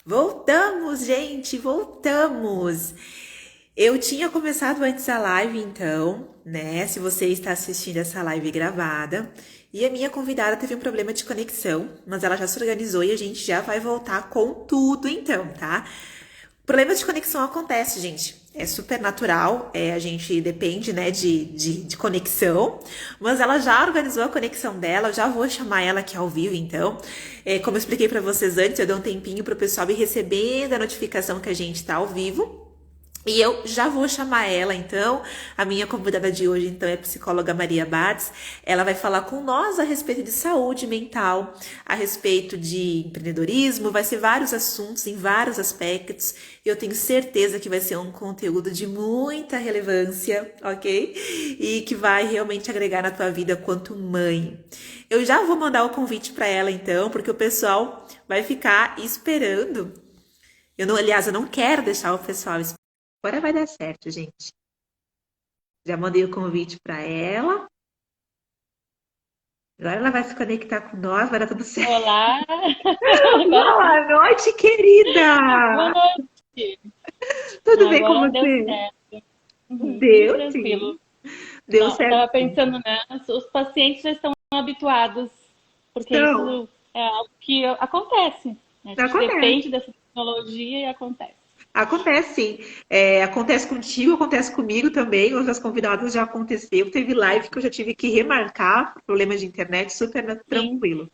Voltamos, gente, voltamos! Eu tinha começado antes a live, então, né? Se você está assistindo essa live gravada. E a minha convidada teve um problema de conexão, mas ela já se organizou e a gente já vai voltar com tudo, então, tá? Problemas de conexão acontece, gente. É super natural, a gente depende, né, de conexão, mas ela já organizou a conexão dela, eu já vou chamar ela aqui ao vivo, então. Como eu expliquei para vocês antes, eu dou um tempinho para o pessoal ir recebendo a notificação que a gente está ao vivo. E eu já vou chamar ela, então. A minha convidada de hoje, então, é a psicóloga Maria Bartz. Ela vai falar com nós a respeito de saúde mental, a respeito de empreendedorismo, vai ser vários assuntos em vários aspectos. Eu tenho certeza que vai ser um conteúdo de muita relevância, ok? E que vai realmente agregar na tua vida quanto mãe. Eu já vou mandar o convite para ela, então, porque o pessoal vai ficar esperando. Aliás, eu não quero deixar o pessoal esperando. Agora vai dar certo, gente. Já mandei o convite para ela. Agora ela vai se conectar com nós, vai dar tudo certo. Olá! Agora sim. Boa noite, Boa querida! noite! Tudo bem com Agora deu você? certo. Tudo Deu, sim. tranquilo. Deu Não, eu certo. tava pensando, né? Os pacientes já estão habituados, porque Então, isso é algo que acontece. A gente acontece. depende dessa tecnologia e acontece. Acontece, sim. Acontece contigo, acontece comigo também. Outras convidadas já aconteceu. Teve live que eu já tive que remarcar por problemas de internet, super Sim. tranquilo.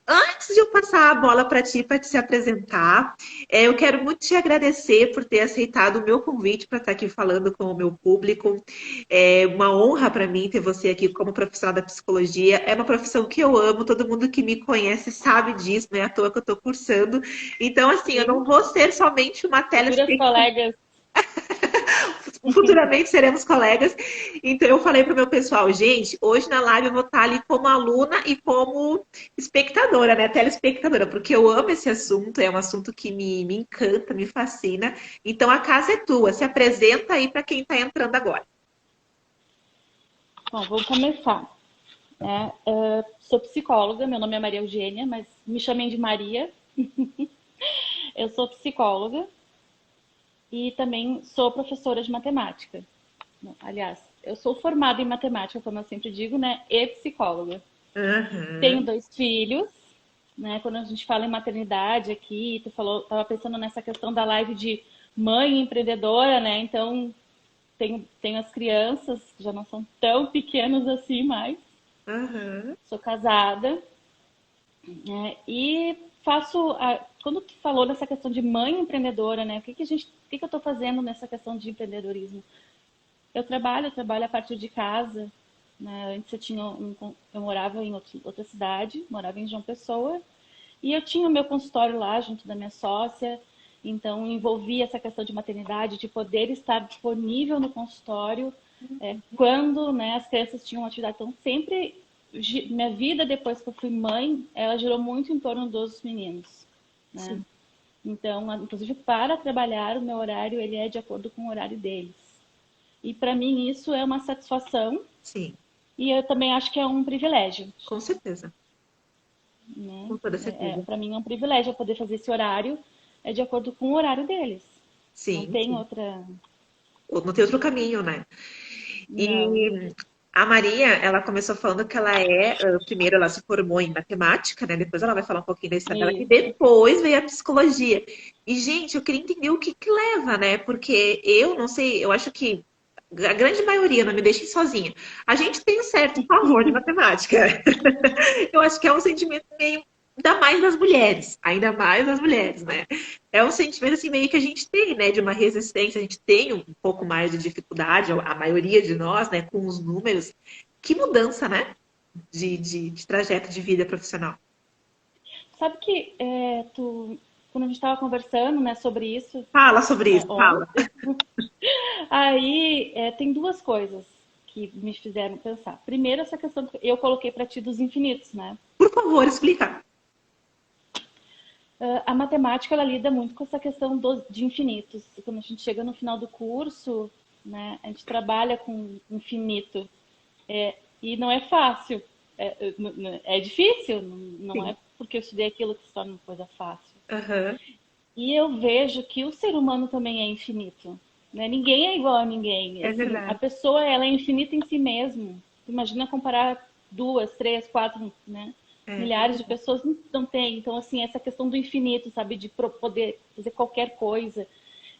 Antes de eu passar a bola para ti, para te se apresentar, eu quero muito te agradecer por ter aceitado o meu convite para estar aqui falando com o meu público. É uma honra para mim ter você aqui como profissional da psicologia. É uma profissão que eu amo, todo mundo que me conhece sabe disso, não é à toa que eu estou cursando. Então, assim, eu não Sim. vou ser somente uma Futuras telespectadora. colegas. Futuramente seremos colegas. Então eu falei para o meu pessoal, gente, hoje na live eu vou estar ali como aluna e como espectadora, né? Telespectadora, porque eu amo esse assunto, é um assunto que me encanta, me fascina. Então a casa é tua, se apresenta aí para quem está entrando agora. Bom, vou começar. Sou psicóloga, meu nome é Maria Eugênia, mas me chamem de Maria. Eu sou psicóloga e também sou professora de matemática. Aliás, eu sou formada em matemática, como eu sempre digo, né? E psicóloga. Tenho Uhum. 2 filhos, né? Quando a gente fala em maternidade aqui, tu falou, tava pensando nessa questão da live de mãe empreendedora, né? Então, tenho as crianças, que já não são tão pequenos assim mais. Uhum. Sou casada, né? E quando tu falou dessa questão de mãe empreendedora, né? O que que eu tô fazendo nessa questão de empreendedorismo? Eu trabalho a partir de casa, né? Antes eu morava em outra cidade, morava em João Pessoa, e eu tinha o meu consultório lá junto da minha sócia, então envolvia essa questão de maternidade, de poder estar disponível no consultório quando, né, as crianças tinham atividade. Então sempre minha vida depois que eu fui mãe, ela girou muito em torno dos meninos, né? Sim, Então, inclusive para trabalhar, o meu horário ele é de acordo com o horário deles. E para mim isso é uma satisfação sim, e eu também acho que é um privilégio, com certeza, né? com toda certeza. Para mim é um privilégio eu poder fazer esse horário de acordo com o horário deles. Não Sim, tem sim. outra. Não tem outro caminho, né? Não, não E tem. a Maria, ela começou falando que primeiro ela se formou em matemática, né? Depois ela vai falar um pouquinho da história dela, e Isso. depois veio a psicologia. E, gente, eu queria entender o que que leva, né? Porque eu não sei, eu acho que a grande maioria, não me deixem sozinha, a gente tem um certo pavor de matemática. Eu acho que é um sentimento meio, ainda mais das mulheres, né? É um sentimento assim meio que a gente tem, né, de uma resistência, a gente tem um pouco mais de dificuldade, a maioria de nós, né, com os números. Que mudança, né, de trajeto de vida profissional. Sabe que quando a gente estava conversando, né, sobre isso Fala sobre isso, fala. ontem, aí tem duas coisas que me fizeram pensar. Primeiro, essa questão que eu coloquei para ti dos infinitos, né? Por favor, explica. A matemática ela lida muito com essa questão de infinitos. Quando a gente chega no final do curso, né, a gente trabalha com infinito. E não é fácil. É difícil, não Sim. é porque eu estudei aquilo que se torna uma coisa fácil. Aham. E eu vejo que o ser humano também é infinito, né? Ninguém é igual a ninguém. É Assim, a verdade. pessoa, ela é infinita em si mesmo. Imagina comparar duas, três, quatro, né? É. Milhares de pessoas não tem. Então, assim, essa questão do infinito, sabe? De poder fazer qualquer coisa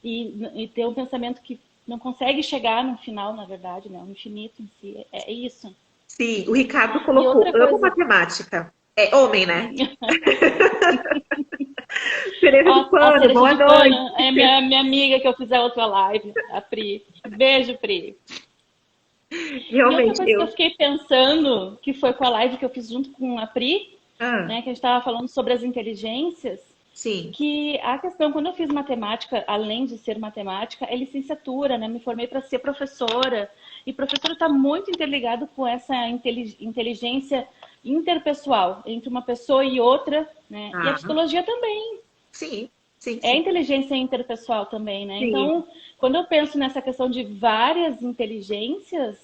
e ter um pensamento que não consegue chegar no final, na verdade, né? O infinito em si é isso. Sim, o Ricardo E colocou, outra amo coisa, matemática. É homem, né? Tereza do ó, a Pano, cereja boa de noite. pano é minha amiga que eu fiz a outra live, a Pri. Beijo, Pri. E outra Realmente, coisa que eu eu. fiquei pensando, que foi com a live que eu fiz junto com a Pri, Ah, né, que a gente estava falando sobre as inteligências, sim, que a questão, quando eu fiz matemática, além de ser matemática, é licenciatura, né? Me formei para ser professora. E professora está muito interligado com essa inteligência interpessoal, entre uma pessoa e outra, né? E a ah, psicologia também. sim, sim, É sim, inteligência interpessoal também, né? sim, Então, quando eu penso nessa questão de várias inteligências,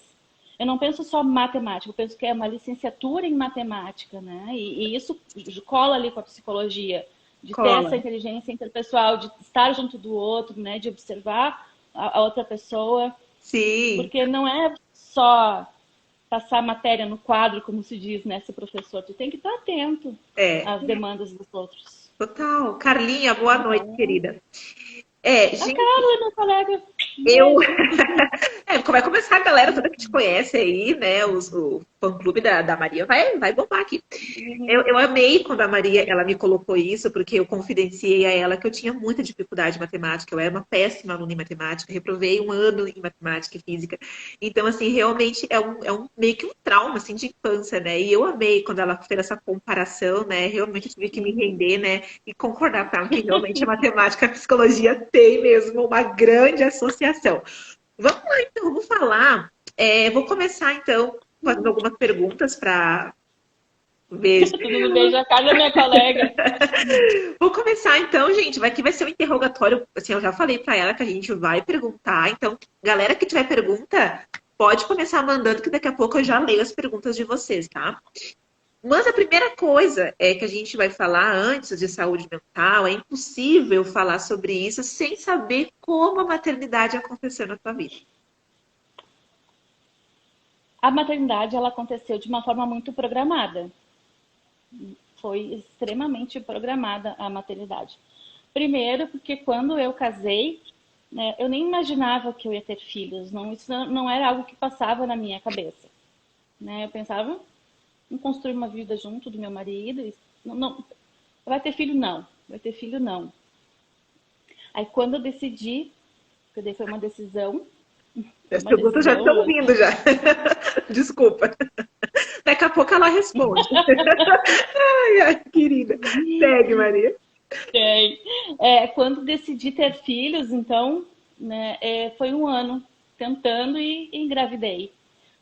eu não penso só matemática, eu penso que é uma licenciatura em matemática, né? E isso cola ali com a psicologia, de ter essa cola. inteligência interpessoal, de estar junto do outro, né? De observar a outra pessoa, Sim, porque não é só passar a matéria no quadro, como se diz, né? Ser professor, tu tem que estar atento é, às demandas dos outros. total. Carlinha, boa noite, Então, querida. É, a gente, Carla, meu colega, um eu. beijo. Vai começar a galera toda que te conhece aí, né? O fã-clube da Maria vai bombar aqui. Eu, Uhum. eu amei quando a Maria ela me colocou isso, porque eu confidenciei a ela que eu tinha muita dificuldade em matemática, eu era uma péssima aluna em matemática, reprovei um ano em matemática e física. Então, assim, realmente é um meio que um trauma assim, de infância, né? E eu amei quando ela fez essa comparação, né? Realmente eu tive que me Uhum. render, né? E concordar com ela que realmente a matemática e a psicologia tem mesmo uma grande associação. Vamos lá, então, vamos falar. Vou começar, então, fazendo algumas perguntas para ver. Tudo no beijo a Carla, minha colega. Vou começar então, gente. Aqui vai ser um interrogatório. Assim, eu já falei para ela que a gente vai perguntar. Então, galera que tiver pergunta, pode começar mandando, que daqui a pouco eu já leio as perguntas de vocês, tá? Mas a primeira coisa é que a gente vai falar antes de saúde mental. É impossível falar sobre isso sem saber como a maternidade aconteceu na tua vida. A maternidade, ela aconteceu de uma forma muito programada. Foi extremamente programada a maternidade. Primeiro, porque quando eu casei, né, eu nem imaginava que eu ia ter filhos. Não, isso não era algo que passava na minha cabeça. Né? Eu pensava em construir uma vida junto do meu marido. E não, vai ter filho? Não. Vai ter filho? Não. Aí quando eu decidi, porque daí foi uma decisão, foi As uma perguntas já estão decisão. vindo já. Desculpa. Daqui a pouco ela responde. Ai, ai, querida. Segue, Maria. Tem. Quando decidi ter filhos, então, né, foi um ano tentando e engravidei.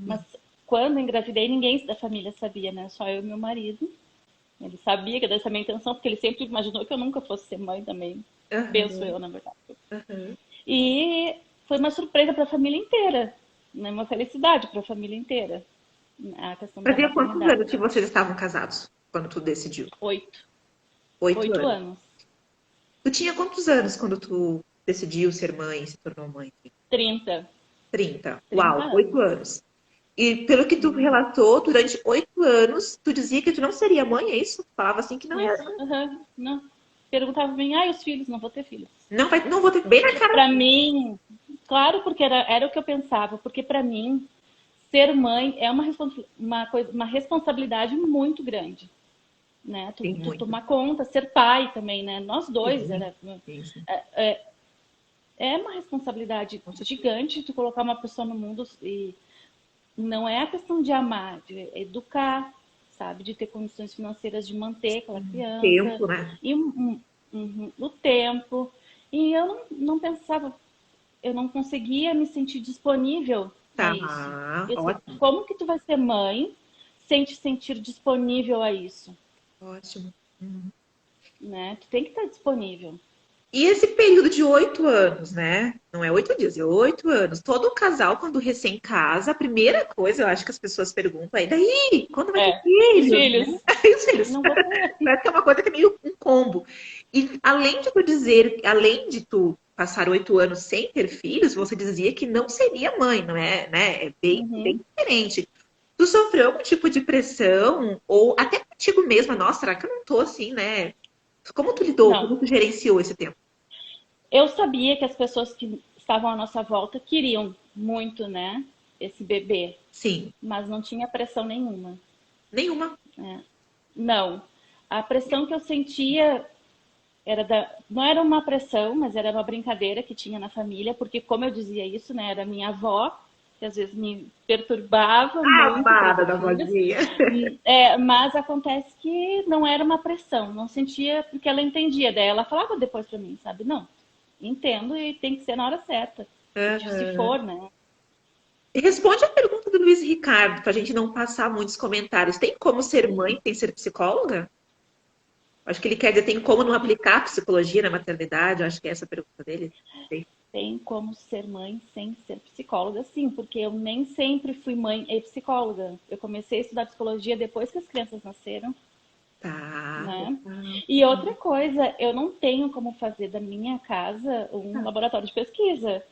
Mas quando engravidei, ninguém da família sabia, né? Só eu e meu marido. Ele sabia que era essa a minha intenção, porque ele sempre imaginou que eu nunca fosse ser mãe também. Penso Aham, eu, na verdade. aham. E foi uma surpresa para a família inteira, né? Uma felicidade para a família inteira, a questão da Fazia quantos anos que maternidade. vocês estavam casados quando tu decidiu? 8, 8 8 anos. anos. Tu tinha quantos anos quando tu decidiu ser mãe e se tornou mãe? 30, 30. 30 Uau, 8 anos. anos. E pelo que tu relatou, durante 8 anos, tu dizia que tu não seria mãe, é isso? Tu falava assim que não Isso. era. Uhum. Não. Perguntava pra mim, os filhos, não vou ter filhos. Não vou ter bem na cara. Pra mim, claro, porque era o que eu pensava, porque pra mim, ser mãe é uma responsabilidade muito grande, né? Tem Tu muito. tomar conta, ser pai também, né? Nós dois, Sim, sim, sim. é uma responsabilidade gigante de colocar uma pessoa no mundo e não é a questão de amar, de educar, sabe? De ter condições financeiras de manter aquela criança, Tempo, né? e o tempo. E eu não pensava, eu não conseguia me sentir disponível a Tá, isso. E assim, ótimo, como que tu vai ser mãe sem te sentir disponível a isso? ótimo. Né? Tu tem que estar disponível. E esse período de 8 anos, né? Não é 8 dias, é 8 anos. Todo casal, quando recém casa, a primeira coisa, eu acho que as pessoas perguntam é, daí, quando vai ter É. Os filhos, né? filhos, Aí os filhos. não vou ter. Parece que é uma coisa que é meio um combo. E além de tu dizer, além de tu passar 8 anos sem ter filhos, você dizia que não seria mãe, não é, né? É bem, bem Uhum. diferente. Tu sofreu algum tipo de pressão? Ou até contigo mesma, nossa, será que eu não tô assim, né? Como tu lidou? Não, Como tu gerenciou esse tempo? eu sabia que as pessoas que estavam à nossa volta queriam muito, né, esse bebê, Sim, mas não tinha pressão nenhuma. nenhuma. Não. A pressão que eu sentia não era uma pressão, mas era uma brincadeira que tinha na família, porque como eu dizia isso, né, era minha avó, que às vezes me perturbava muito para Amada ter da filhos. vozinha. Mas acontece que não era uma pressão, não sentia, porque ela entendia. Daí ela falava depois para mim, sabe? Não, entendo e tem que ser na hora certa. Se Aham. for, né? E responde a pergunta do Luiz Ricardo, para a gente não passar muitos comentários. Tem como ser mãe sem ser psicóloga? Acho que ele quer dizer, tem como não aplicar psicologia na maternidade? Eu acho que é essa a pergunta dele. Tem. Tem como ser mãe sem ser psicóloga, sim, porque eu nem sempre fui mãe e psicóloga. Eu comecei a estudar psicologia depois que as crianças nasceram, Tá, né? legal. E outra coisa, eu não tenho como fazer da minha casa um laboratório de pesquisa.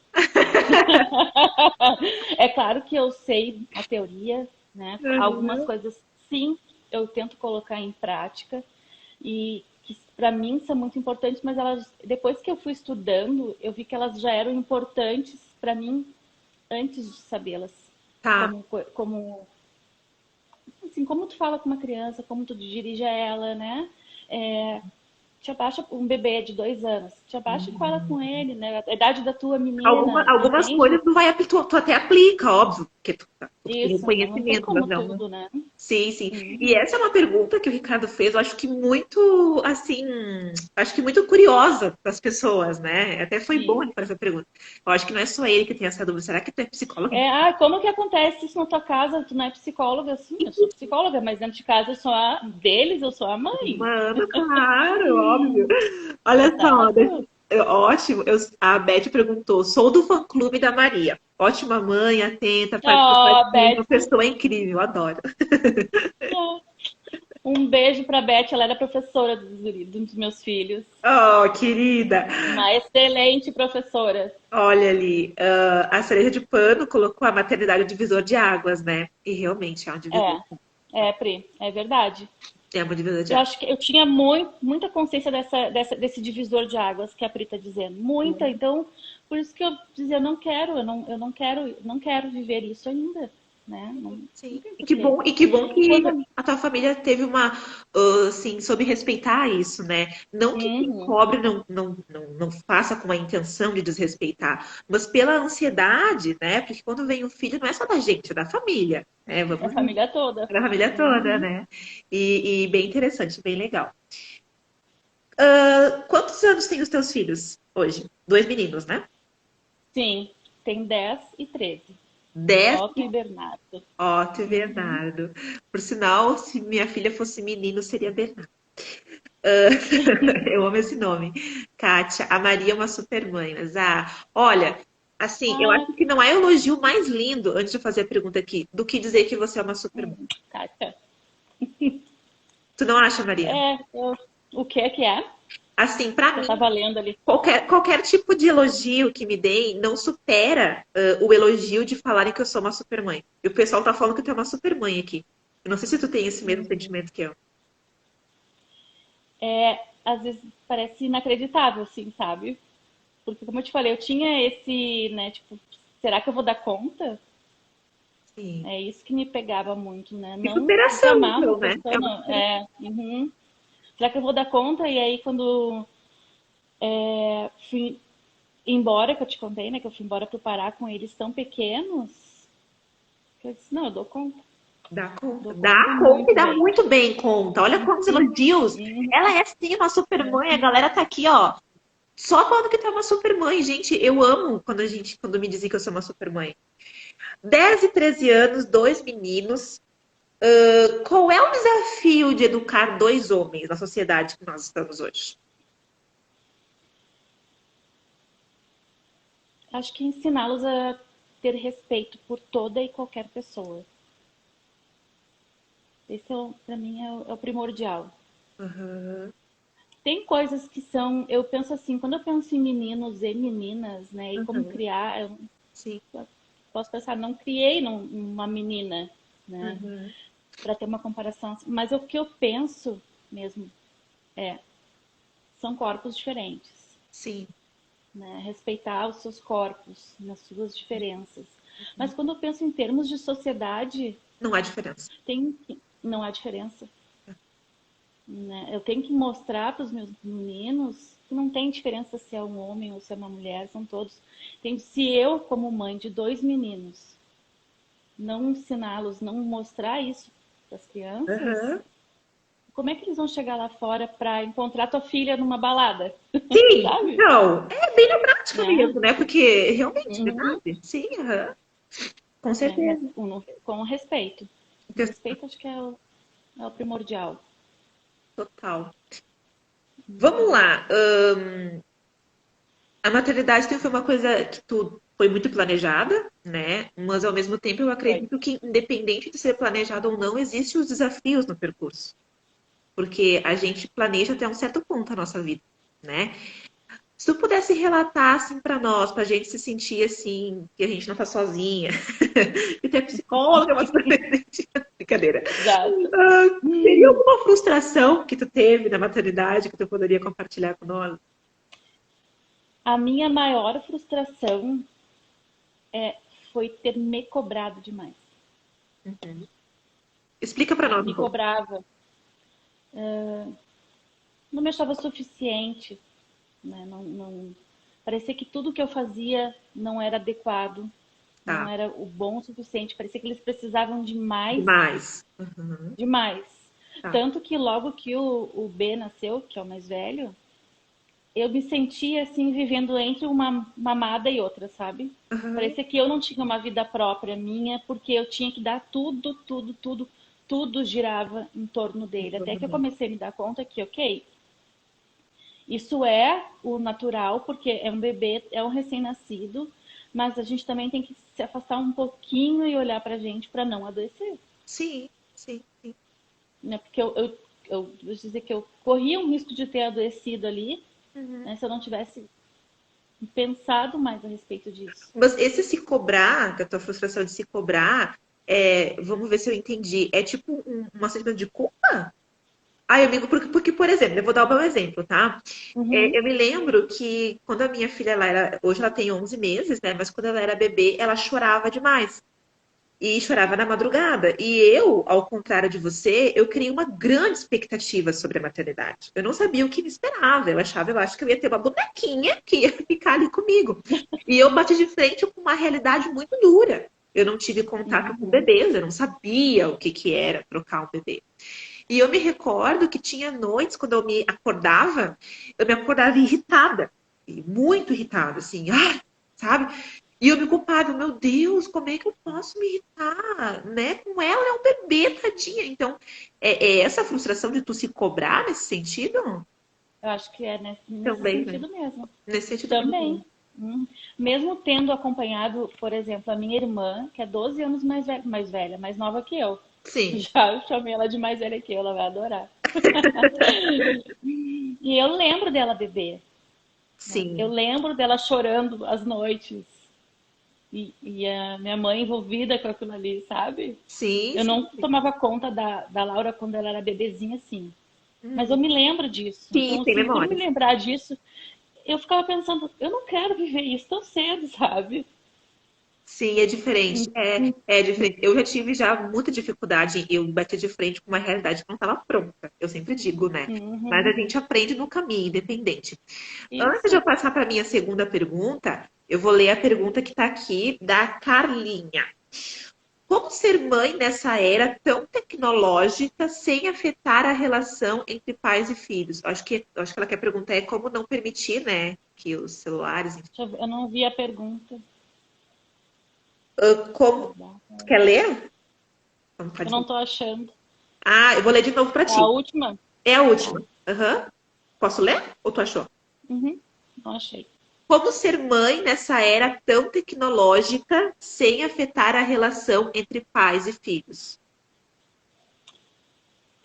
É claro que eu sei a teoria, né? Algumas Uhum. coisas, sim, eu tento colocar em prática e que para mim são muito importantes, mas elas, depois que eu fui estudando, eu vi que elas já eram importantes para mim antes de sabê-las. Tá. Como, assim, como tu fala com uma criança, como tu dirige ela, né? É, te abaixa um bebê de 2 anos, te abaixa e fala com ele, né? A idade da tua menina, Algumas entende? coisas tu até aplica, óbvio, porque tu tem um Isso, não tem conhecimento, mas como não. tudo, né? Sim, sim. E Uhum. essa é uma pergunta que o Ricardo fez, eu acho que muito, assim, acho que muito curiosa para as pessoas, né? Até foi bom Sim. ele fazer essa pergunta. Eu acho que não é só ele que tem essa dúvida. Será que tu é psicóloga? Como que acontece isso na tua casa? Tu não é psicóloga? Sim, eu sou psicóloga, mas dentro de casa eu sou a deles, eu sou a mãe. Mano, claro, óbvio. Olha só, Exato. ótimo. A Beth perguntou: sou do fã-clube da Maria. Ótima mãe, atenta, Ó, participativa, Beth. pessoa incrível, adoro. Um beijo pra Beth, ela era professora dos meus filhos. Oh, querida. Uma excelente professora. Olha ali, a cereja de pano colocou a maternidade divisor de águas, né? E realmente é um divisor. Pri, é verdade. É um divisor de Eu águas. acho que eu tinha muita consciência desse divisor de águas que a Pri está dizendo. Muita. Então, por isso que eu dizia, eu não quero viver isso ainda. Né? Não Sim. tem E porquê. que bom que Quando. a tua família teve assim, soube respeitar isso, né? Não que quem Uhum, cobre não faça com a intenção de desrespeitar, mas pela ansiedade, né? Porque quando vem um filho, não é só da gente, é da família, né? a Vamos dizer, família toda. é da família toda, Uhum, né? E bem interessante, bem legal. Quantos anos têm os teus filhos hoje? Dois meninos, né? sim, tem 10 e 13. 10. Otto e Bernardo. Otto e Uhum. Bernardo. Por sinal, se minha filha fosse menino, seria Bernardo. Eu amo esse nome. Kátia, a Maria é uma super mãe. Mas, olha, assim, eu Ah, acho que não há elogio mais lindo, antes de fazer a pergunta aqui, do que dizer que você é uma super mãe. Kátia. Tu não acha, Maria? O que é que é? Assim, pra Que eu mim, tava lendo ali. qualquer tipo de elogio que me deem não supera o elogio de falarem que eu sou uma super mãe. E o pessoal tá falando que tu é uma super mãe aqui. Eu não sei se tu tem esse mesmo sentimento que eu. Às vezes parece inacreditável, assim, sabe? Porque, como eu te falei, eu tinha esse, né, tipo, será que eu vou dar conta? Sim. É isso que me pegava muito, né? E Não de superação, amar uma então, né? pessoa, É uma não. superação. Será que eu vou dar conta? E aí, quando fui embora, que eu te contei, né, que eu fui embora pro Pará com eles tão pequenos, que eu disse, não, eu dou conta. Dá conta. Dou conta e Dá conta e muito dá bem. muito bem conta. Olha quantos elogios. Uhum. Ela é sim uma super mãe. A galera tá aqui, ó. Só falando que tu é uma super mãe. Gente, eu amo quando me dizem que eu sou uma super mãe. 10 e 13 anos, dois meninos. Qual é o desafio de educar dois homens na sociedade que nós estamos hoje? Acho que ensiná-los a ter respeito por toda e qualquer pessoa. Esse, para mim, é o primordial. Uhum. tem coisas que são, eu penso assim, quando eu penso em meninos e meninas, né, e como Uhum. criar, eu Sim. posso pensar, não criei uma menina, né, Uhum. para ter uma comparação, assim. Mas o que eu penso mesmo são corpos diferentes, Sim. né, respeitar os seus corpos, nas suas diferenças. Uhum. Mas quando eu penso em termos de sociedade, Não há diferença. não há diferença. Né? Eu tenho que mostrar para os meus meninos que não tem diferença se é um homem ou se é uma mulher, são todos. Se eu, como mãe de dois meninos, não ensiná-los, não mostrar isso para as crianças, Uhum. como é que eles vão chegar lá fora para encontrar tua filha numa balada? Sim, Sabe? então, é bem na prática Né? mesmo, né? Porque realmente, Uhum. verdade. Sim, aham. Com É, mas certeza. com respeito. O respeito acho que é o primordial. Total. Vamos lá. A maternidade sempre foi uma coisa que tu foi muito planejada, né? Mas ao mesmo tempo eu Foi. acredito que, independente de ser planejado ou não, existem os desafios no percurso. Porque a gente planeja até um certo ponto a nossa vida, né? Se tu pudesse relatar assim para nós, para a gente se sentir assim, que a gente não tá sozinha, que tu é psicóloga, mas brincadeira. Exato. Teria alguma frustração que tu teve na maternidade que tu poderia compartilhar com nós? A minha maior frustração foi ter me cobrado demais. Uhum. Explica para Né? nós um Me pouco. cobrava. Não me achava suficiente. Né? Parecia que tudo que eu fazia não era adequado, não Tá, era o bom o suficiente. Parecia que eles precisavam de mais, demais. Uhum. demais. Tá. Tanto que logo que o B nasceu, que é o mais velho, eu me sentia assim, vivendo entre uma mamada e outra, sabe? Uhum. Parecia que eu não tinha uma vida própria minha, porque eu tinha que dar tudo, tudo, tudo, tudo girava em torno dele. Até que eu comecei a me dar conta que, ok, isso é o natural, porque é um bebê, é um recém-nascido, mas a gente também tem que se afastar um pouquinho e olhar pra gente para não adoecer. Sim, sim, sim. Né? Porque vou dizer que eu corria um risco de ter adoecido ali, Uhum. né, se eu não tivesse pensado mais a respeito disso. Mas esse se cobrar, da tua frustração de se cobrar, vamos ver se eu entendi. É tipo uma sentimento de culpa? Ai, amigo, porque, por exemplo, eu vou dar o meu exemplo, tá? Uhum, Eu me lembro que quando a minha filha, hoje ela tem 11 meses, né? Mas quando ela era bebê, ela chorava demais. E chorava na madrugada. E eu, ao contrário de você, eu criei uma grande expectativa sobre a maternidade. Eu não sabia o que me esperava. Eu acho que eu ia ter uma bonequinha que ia ficar ali comigo. E eu bati de frente com uma realidade muito dura. Eu não tive contato com uhum. bebês, eu não sabia o que que era trocar um bebê. E eu me recordo que tinha noites, quando eu me acordava irritada, muito irritada, assim, sabe? E eu me culpava, meu Deus, como é que eu posso me irritar, né? Com ela é um bebê, tadinha. Então, é essa frustração de tu se cobrar nesse sentido? Eu acho que é nesse Também, né? sentido mesmo. Nesse sentido Também. mesmo. Mesmo tendo acompanhado, por exemplo, a minha irmã, que é 12 anos mais velha, mais nova que eu. Sim, Já chamei ela de mais velha que eu, ela vai adorar. E eu lembro dela beber, né? Eu sim, lembro dela chorando às noites. E a minha mãe envolvida com aquilo ali, sabe? sim, Eu não sim. tomava conta da Laura quando ela era bebezinha, assim. Mas eu Uhum. me lembro disso. Sim, Então, tem assim, por me memórias. lembrar disso, eu ficava pensando, eu não quero viver isso tão cedo, sabe? Sim, é diferente. É diferente. Eu já tive já muita dificuldade. Eu bati de frente com uma realidade que não estava pronta. Eu sempre digo, né? Mas a Uhum. gente aprende no caminho, independente. Antes de Isso. eu passar para a minha segunda pergunta, eu vou ler a pergunta que está aqui da Carlinha. Como ser mãe nessa era tão tecnológica sem afetar a relação entre pais e filhos? Acho que ela quer perguntar é como não permitir, né, que os celulares. Enfim. Deixa eu ver, eu não vi a pergunta. Como. Quer ler? Então, Eu pode não ler. tô achando. Ah, eu vou ler de novo para É a ti. última? É a Tá. última. Aham. Posso ler? Ou tu achou? Uhum. Não achei. Como ser mãe nessa era tão tecnológica sem afetar a relação entre pais e filhos?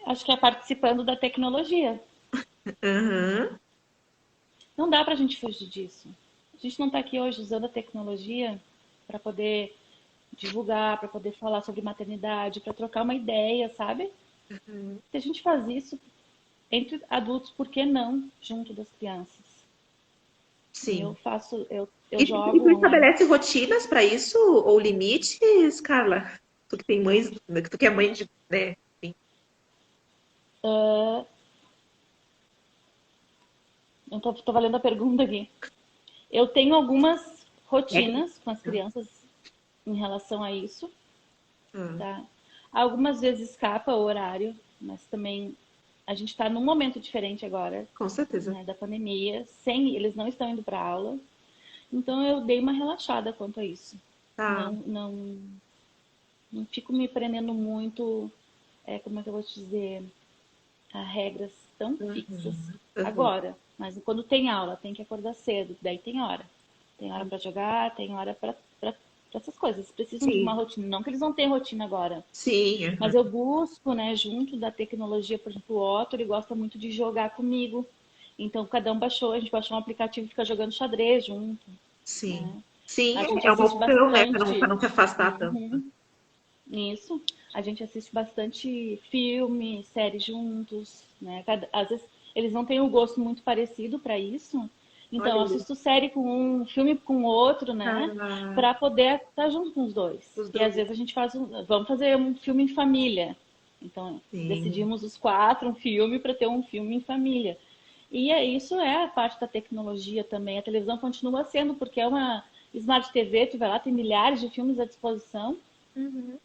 Acho que é participando da tecnologia. Aham. Não dá pra gente fugir disso. A gente não tá aqui hoje usando a tecnologia para poder divulgar, para poder falar sobre maternidade, para trocar uma ideia, sabe? Uhum. Se a gente faz isso entre adultos, por que não junto das crianças? Eu Sim. faço, eu E tu jogo online. estabelece rotinas para isso ou limites, Carla? Tu que tem mães, tu que é mãe de, né? Enfim. Eu tô valendo a pergunta aqui. Eu tenho algumas Técnica. rotinas com as crianças em relação a isso, Hum, tá? Algumas vezes escapa o horário, mas também a gente está num momento diferente agora, com certeza. né, da pandemia, sem eles não estão indo para aula, então eu dei uma relaxada quanto a isso. Tá. Não fico me prendendo muito, como é que eu vou te dizer, a regras tão fixas Uhum. Uhum. agora. Mas quando tem aula, tem que acordar cedo, daí tem hora. Tem hora para jogar, tem hora para essas coisas. Eles precisam de uma Sim, rotina. Não que eles não tenham rotina agora, sim. mas Uhum. eu busco, né, junto da tecnologia, por exemplo, o Otto, ele gosta muito de jogar comigo. Então, cada um baixou, a gente baixou um aplicativo e fica jogando xadrez junto, Sim. né? Sim, A gente é uma assiste opção, né? Para bastante. não se afastar tanto. Uhum. Isso. A gente assiste bastante filme, série juntos, né? Às vezes eles não têm um gosto muito parecido para isso. Então, Olha eu aí. assisto série com um, filme com outro, né? Ah, Para poder estar junto com os dois. os E às dois. vezes a gente faz vamos fazer um filme em família. Então, Sim. decidimos os quatro um filme para ter um filme em família. E isso é a parte da tecnologia também. A televisão continua sendo, porque é uma Smart TV, tu vai lá, tem milhares de filmes à disposição, Uhum.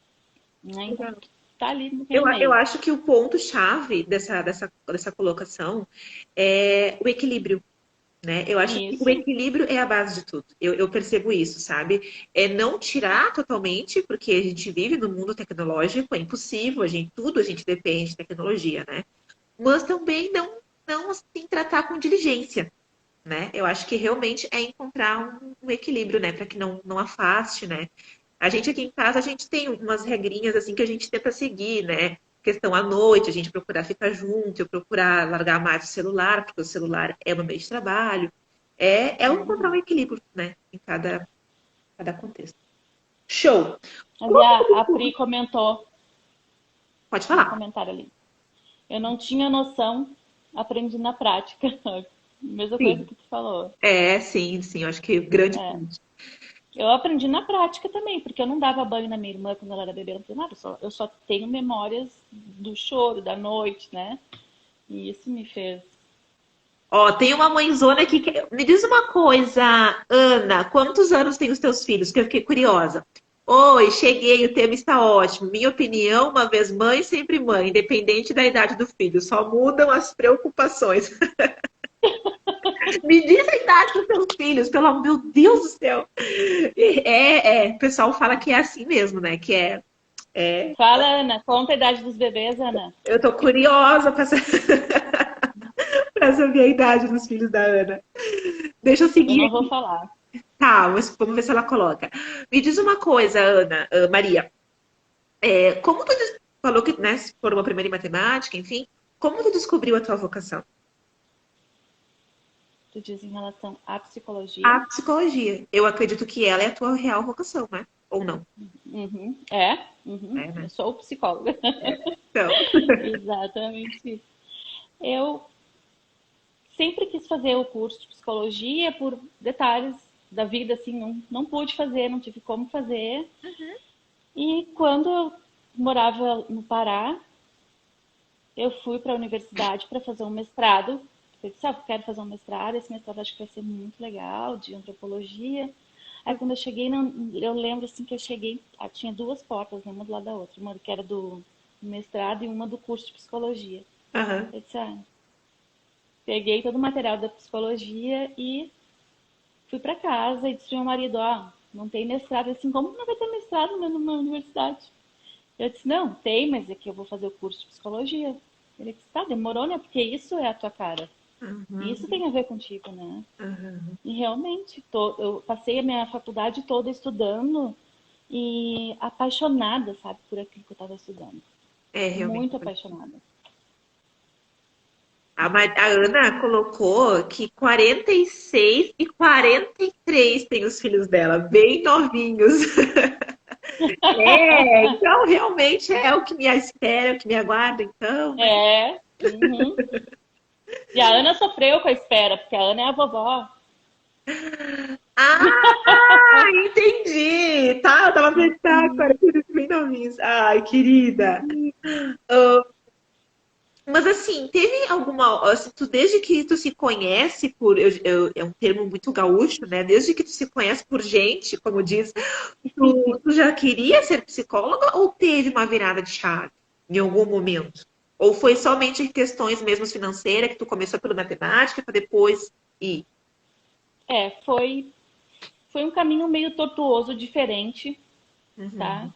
né? Então, Legal. tá ali naquele Eu meio. acho que o ponto-chave dessa colocação é o equilíbrio. Né? Eu acho que o Isso. equilíbrio é a base de tudo. Eu percebo isso, sabe? É não tirar totalmente, porque a gente vive no mundo tecnológico, é impossível, tudo a gente depende de tecnologia, né? Mas também não assim, tratar com diligência, né? Eu acho que realmente é encontrar um equilíbrio, né? Para que não afaste, né? A gente aqui em casa, a gente tem umas regrinhas assim que a gente tenta seguir, né? Questão à noite, a gente procurar ficar junto, eu procurar largar mais o celular, porque o celular é o meu meio de trabalho. É encontrar um Uhum. equilíbrio, né? Em cada contexto. Show! Ali Como a Pri comentou Pode no falar. comentário ali. Eu não tinha noção, aprendi na prática. Mesma coisa Sim. que tu falou. Sim, sim. Eu acho que grande É. parte. Eu aprendi na prática também, porque eu não dava banho na minha irmã quando ela era bebê, eu não tenho nada, eu só tenho memórias do choro, da noite, né? E isso me fez. Ó, tem uma mãezona aqui que... Me diz uma coisa, Ana, quantos anos tem os teus filhos? Que eu fiquei curiosa. Oi, cheguei, o tema está ótimo. Minha opinião, uma vez mãe, sempre mãe, independente da idade do filho, só mudam as preocupações. Me diz a idade dos teus filhos, pelo amor, meu Deus do céu. O pessoal fala que é assim mesmo, né? É, Fala, Ana, conta a idade dos bebês, Ana. eu tô curiosa para pra saber a idade dos filhos da Ana. Deixa eu Eu seguir não vou aqui. falar. Tá, mas vamos ver se ela coloca. Me diz uma coisa, Ana, Maria. Como tu falou que, né, se formou primeiro em matemática, enfim, como tu descobriu a tua vocação? Tu diz em relação à psicologia. A psicologia. Eu acredito que ela é a tua real vocação, né? Ou não? Uhum, é, uhum, É, eu né? sou psicóloga. Então. Exatamente isso. Eu sempre quis fazer o curso de psicologia por detalhes da vida, assim, não pude fazer, não tive como fazer. E quando eu morava no Pará, eu fui para a universidade para fazer um mestrado. Eu disse, quero fazer um mestrado, esse mestrado acho que vai ser muito legal, de antropologia. Aí quando eu cheguei, eu lembro assim que eu cheguei, tinha duas portas, né, uma do lado da outra, uma que era do mestrado e uma do curso de psicologia. Aham. Eu disse, peguei todo o material da psicologia e fui para casa e disse ao meu marido, não tem mestrado. Ele assim, como não vai ter mestrado numa universidade? Eu disse, não, tem, mas é que eu vou fazer o curso de psicologia. Ele disse, tá, demorou, né? Porque isso é a tua cara. Isso Uhum. tem a ver contigo, né? Uhum. E realmente, eu passei a minha faculdade toda estudando e apaixonada, sabe, por aquilo que eu estava estudando. É, realmente. Muito apaixonada. A Ana colocou que 46 e 43 tem os filhos dela, bem novinhos. É, então realmente é o que me espera, é o que me aguarda, então. Mas... É. Uhum. E a Ana sofreu com a espera, porque a Ana é a vovó. Ah, entendi! Tá, eu tava pensando, 43 bem novinhos. Ai, querida. Mas assim, teve alguma. Assim, desde que tu se conhece por. É um termo muito gaúcho, né? Desde que tu se conhece por gente, como diz, tu já queria ser psicóloga ou teve uma virada de chave em algum momento? Ou foi somente questões mesmo financeiras que tu começou pela matemática para depois ir? É, foi um caminho meio tortuoso, diferente, tá? Uhum.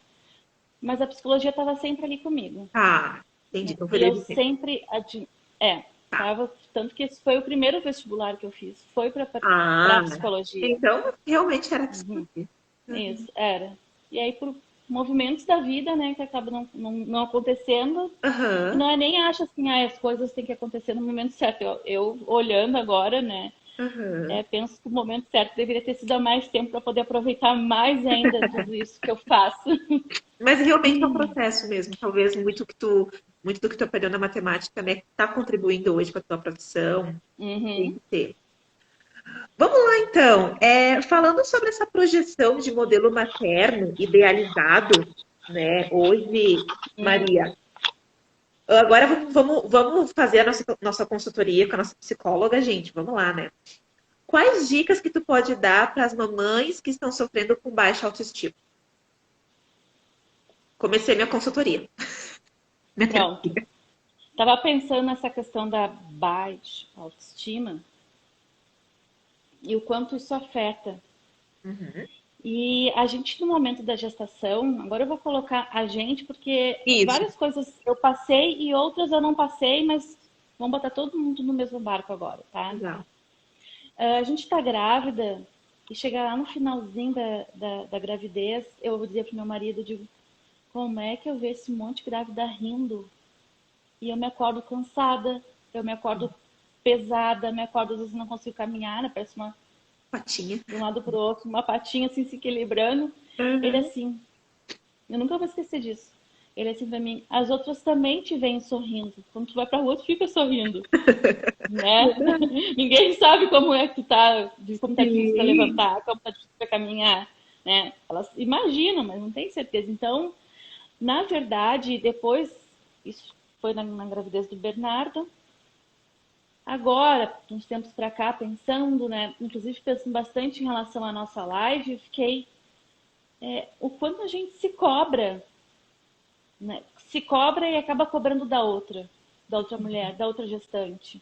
Mas a psicologia estava sempre ali comigo, Tá, entendi. né? Então foi E eu desde sempre. sempre tava, tanto que esse foi o primeiro vestibular que eu fiz, foi para Ah, psicologia. então realmente era Uhum. psicologia. Isso, era. E aí, por movimentos da vida, né, que acabam não acontecendo, e Aham, não é nem acho assim, as coisas têm que acontecer no momento certo. Eu olhando agora, né, aham. penso que o momento certo deveria ter sido há mais tempo para poder aproveitar mais ainda tudo isso que eu faço. Mas realmente é um processo mesmo. Talvez muito do que tu aprendeu na matemática, né, tá contribuindo hoje com a tua profissão. Tem Uhum. que ter. Vamos lá, então. Falando sobre essa projeção de modelo materno idealizado, né? Hoje, Maria, agora vamos fazer a nossa consultoria com a nossa psicóloga, gente. Vamos lá, né? Quais dicas que tu pode dar para as mamães que estão sofrendo com baixa autoestima? Comecei minha consultoria. Minha Pronto. terapia. Tava pensando nessa questão da baixa autoestima e o quanto isso afeta. Uhum. E a gente, no momento da gestação, agora eu vou colocar a gente, porque Isso. várias coisas eu passei e outras eu não passei, mas vamos botar todo mundo no mesmo barco agora, tá? Legal. A gente tá grávida e chegar lá no finalzinho da gravidez, eu vou dizer pro meu marido, eu digo, como é que eu vejo esse monte de grávida rindo e eu me acordo cansada, eu me acordo pesada, me acordo às vezes não consigo caminhar, né? Parece uma Patinha. de um lado pro outro, uma patinha assim se equilibrando. Ele Uhum. assim, eu nunca vou esquecer disso. Ele assim pra mim, as outras também te veem sorrindo. Quando tu vai pra rua, tu fica sorrindo, né? Ninguém sabe como é que tu tá, como tá difícil pra Sim. levantar, como tá difícil pra caminhar, né? Elas imaginam, mas não tem certeza. Então, na verdade, depois, isso foi na gravidez do Bernardo. Agora, uns tempos para cá, pensando, né, inclusive pensando bastante em relação à nossa live, fiquei o quanto a gente se cobra, né? Se cobra e acaba cobrando da outra mulher, da outra gestante.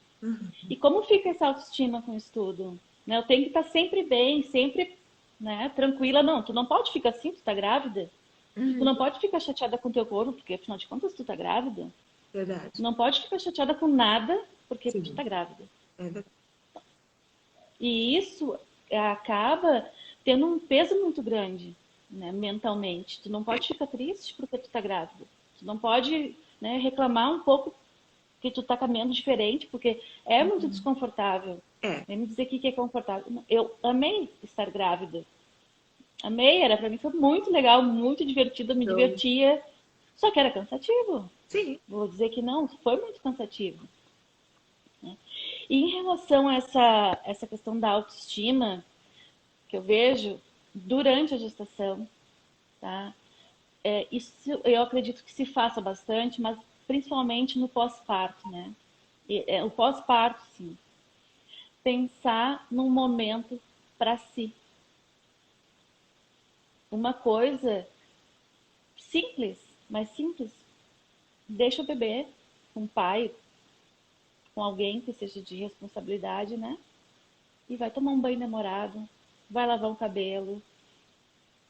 E como fica essa autoestima com isso tudo? Né? Eu tenho que estar sempre bem, sempre, né, tranquila. Não, tu não pode ficar assim, tu tá grávida. Tu Uhum. não pode ficar chateada com teu corpo, porque afinal de contas tu tá grávida. Tu Verdade. não pode ficar chateada com nada, porque tu tá Sim. grávida. É verdade. E isso acaba tendo um peso muito grande, né, mentalmente. Tu não pode ficar triste porque tu tá grávida. Tu não pode, né, reclamar um pouco que tu tá caminhando diferente, porque é muito desconfortável. É. Vem me dizer que é confortável. Eu amei estar grávida. Amei, era para mim foi muito legal, muito divertido, eu me Então, divertia. Só que era cansativo. sim. Vou dizer que não, foi muito cansativo. E em relação a essa questão da autoestima, que eu vejo durante a gestação, tá? Isso eu acredito que se faça bastante, mas principalmente no pós-parto, né? O pós-parto, sim. Pensar num momento para si. Uma coisa simples, mais simples. Deixa o bebê com o pai, com alguém que seja de responsabilidade, né? E vai tomar um banho demorado, vai lavar o cabelo,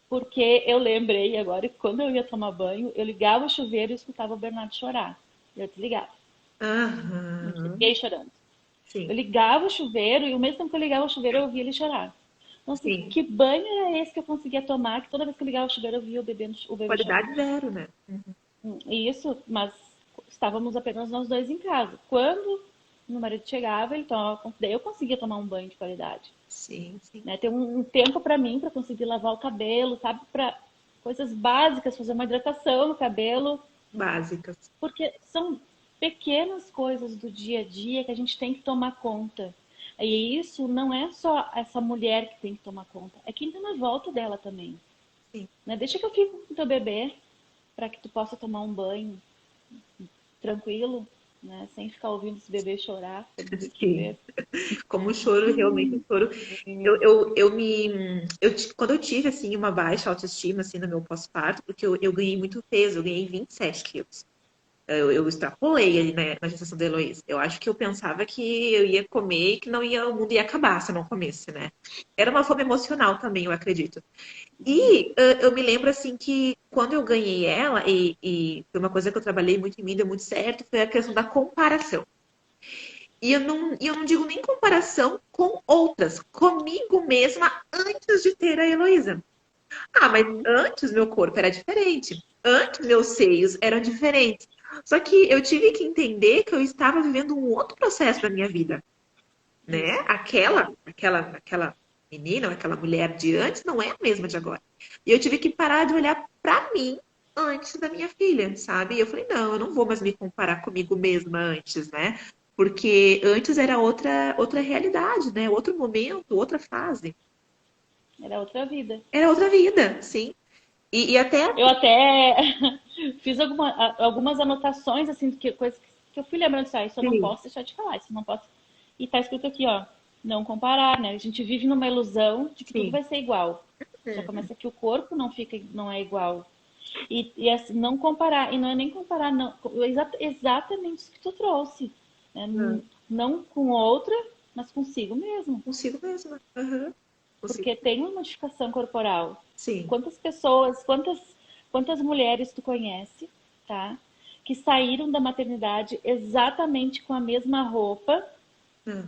porque eu lembrei agora que quando eu ia tomar banho, eu ligava o chuveiro e escutava o Bernardo chorar. Eu desligava. Não Aham. fiquei chorando. Eu Sim. ligava o chuveiro e ao mesmo tempo que eu ligava o chuveiro, eu ouvia ele chorar. Então, assim, Sim. que banho era esse que eu conseguia tomar? Que toda vez que eu ligava o chuveiro, eu via o bebê chorando. Qualidade zero, né? E isso, mas estávamos apenas nós dois em casa. Quando meu marido chegava, ele tomava, daí eu conseguia tomar um banho de qualidade. Sim, sim. Né? Ter um tempo para mim, para conseguir lavar o cabelo, sabe? Para coisas básicas, fazer uma hidratação no cabelo, Básicas. porque são pequenas coisas do dia a dia que a gente tem que tomar conta. E isso não é só essa mulher que tem que tomar conta, é quem está na volta dela também. Sim. Né? Deixa que eu fico com o teu bebê para que tu possa tomar um banho tranquilo, né? Sem ficar ouvindo esse bebê chorar quando tem que Sim. ver. Como o choro, realmente o choro. Quando eu tive, assim, uma baixa autoestima, assim, no meu pós-parto, porque eu ganhei muito peso, eu ganhei 27 quilos. Eu extrapolei ali na gestação da Heloísa. Eu acho que eu pensava que eu ia comer e que não ia, o mundo ia acabar se eu não comesse, né? Era uma fome emocional também, eu acredito. E eu me lembro assim que quando eu ganhei ela, e foi uma coisa que eu trabalhei muito em mim, deu muito certo, foi a questão da comparação. E eu não digo nem comparação com outras, comigo mesma antes de ter a Heloísa. Ah, mas Uhum. antes meu corpo era diferente. Antes meus seios eram diferentes. Só que eu tive que entender que eu estava vivendo um outro processo da minha vida, né? Isso. É. Aquela menina, ou aquela mulher de antes não é a mesma de agora. E eu tive que parar de olhar para mim antes da minha filha, sabe? E eu falei, não, eu não vou mais me comparar comigo mesma antes, né? Porque antes era outra realidade, né? Outro momento, outra fase. Era outra vida. Era outra vida, sim. E até Eu até fiz algumas anotações, assim, coisas que eu fui lembrando, assim, isso eu não sim, posso deixar de falar, isso eu não posso. E tá escrito aqui, ó, não comparar, né? A gente vive numa ilusão de que tudo sim. vai ser igual. Já Hum, começa que o corpo não é igual. E assim, não comparar, e não é nem comparar, não, exatamente isso que tu trouxe. Né? hum. Não com outra, mas consigo mesmo. Consigo mesma. Aham. Consigo. Porque tem uma modificação corporal. Sim. Quantas pessoas, quantas mulheres tu conhece, tá? Que saíram da maternidade exatamente com a mesma roupa, Hum.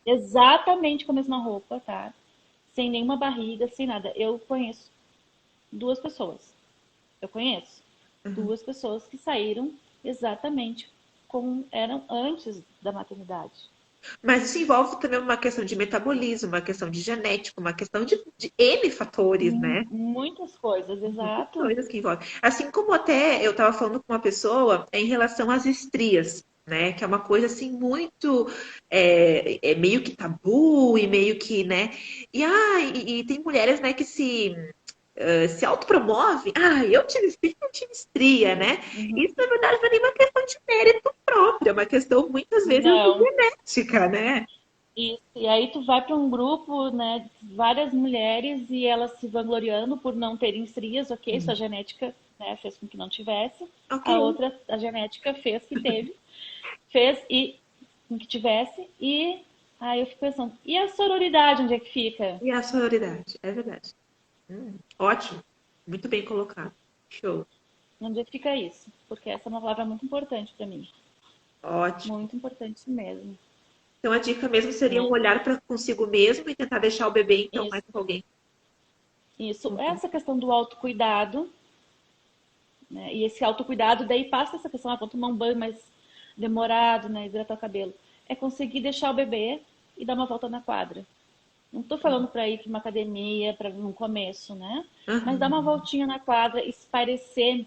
exatamente com a mesma roupa, tá? Sem nenhuma barriga, sem nada. Eu conheço duas pessoas. Eu conheço Uhum. duas pessoas que saíram exatamente como eram antes da maternidade. Mas isso envolve também uma questão de metabolismo, uma questão de genética, uma questão de N fatores, né? Muitas coisas, Muitas exato. coisas que envolvem. Assim como até eu estava falando com uma pessoa em relação às estrias, né? Que é uma coisa assim muito é meio que tabu e meio que, né? E tem mulheres, né, que se autopromove. Ah, eu tive filho, eu tive estria, né? Uhum. Isso, na verdade, não é nenhuma questão de mérito próprio, é uma questão, muitas vezes, de Não. genética, né? Isso. E aí tu vai para um grupo, né, de várias mulheres e elas se vangloriando por não terem estrias, ok, sua genética, né, fez com que não tivesse, Ok. a outra, a genética fez que teve, fez e com que tivesse, e aí eu fico pensando, e a sororidade, onde é que fica? E a sororidade, é verdade. Ótimo. Muito bem colocado. Show. Onde é que fica isso? Porque essa é uma palavra muito importante para mim, Ótimo. muito importante mesmo, Então a dica mesmo seria um né? olhar para consigo mesmo e tentar deixar o bebê, então, mais Isso, com alguém. isso. Uhum. Essa questão do autocuidado, né? E esse autocuidado daí passa essa questão, vou tomar um banho mais demorado, né? Hidratar o cabelo. É conseguir deixar o bebê e dar uma volta na quadra. Não tô falando para ir para uma academia, para no começo, né? Mas dar uma Uhum. voltinha na quadra, espairecer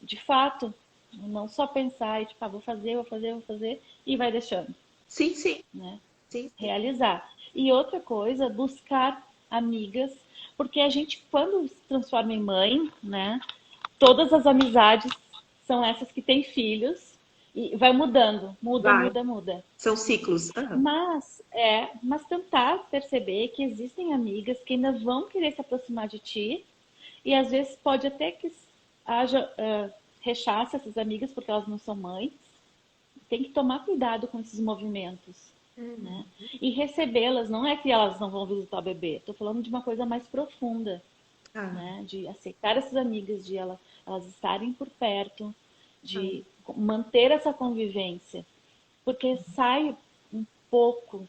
de fato. Não só pensar e tipo, vou fazer, vou fazer, vou fazer, e vai deixando, Sim, sim. né? Sim, sim. Realizar. E outra coisa, buscar amigas, porque a gente, quando se transforma em mãe, né? Todas as amizades são essas que têm filhos e vai mudando, muda, Vai. muda, muda. São ciclos. Uhum. Mas tentar perceber que existem amigas que ainda vão querer se aproximar de ti e às vezes pode até que haja rechaça essas amigas porque elas não são mães. Tem que tomar cuidado com esses movimentos, Uhum. né? E recebê-las, não é que elas não vão visitar o bebê. Estou falando de uma coisa mais profunda, Ah, né? De aceitar essas amigas, de elas estarem por perto, ah. de manter essa convivência, porque sai um pouco,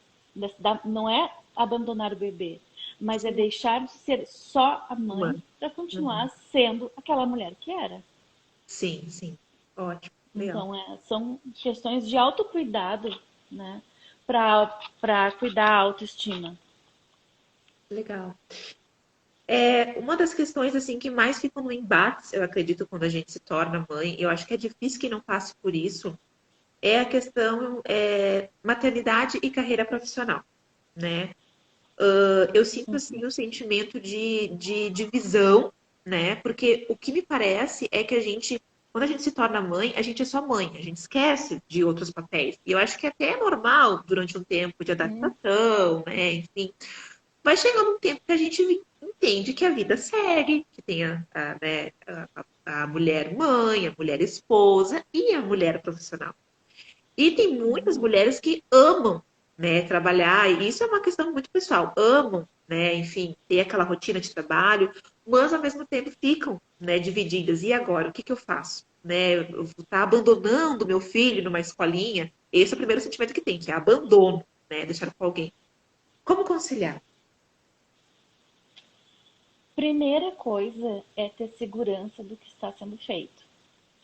não é abandonar o bebê, mas é Sim. deixar de ser só a mãe Humano. para Uhum. continuar sendo aquela mulher que era. Sim, sim. Ótimo. Legal. Então, são questões de autocuidado, né? Para cuidar da autoestima. Legal. É, uma das questões assim que mais ficam no embate, eu acredito, quando a gente se torna mãe, eu acho que é difícil que não passe por isso, é a questão maternidade e carreira profissional, né? Eu sinto assim um sentimento de divisão, né? Porque o que me parece é que quando a gente se torna mãe, a gente é só mãe, a gente esquece de outros papéis. E eu acho que até é normal durante um tempo de Hum, adaptação, né? Enfim, vai chegando um tempo que a gente entende que a vida segue, que tem né, a mulher mãe, a mulher esposa e a mulher profissional. E tem muitas uhum. mulheres que amam, né, trabalhar, e isso é uma questão muito pessoal, amam, né, enfim, ter aquela rotina de trabalho, mas ao mesmo tempo ficam, né, divididas. E agora, o que que eu faço? Né, eu vou estar abandonando meu filho numa escolinha? Esse é o primeiro sentimento que tem, que é abandono, né, deixar com alguém. Como conciliar? Primeira coisa é ter segurança do que está sendo feito.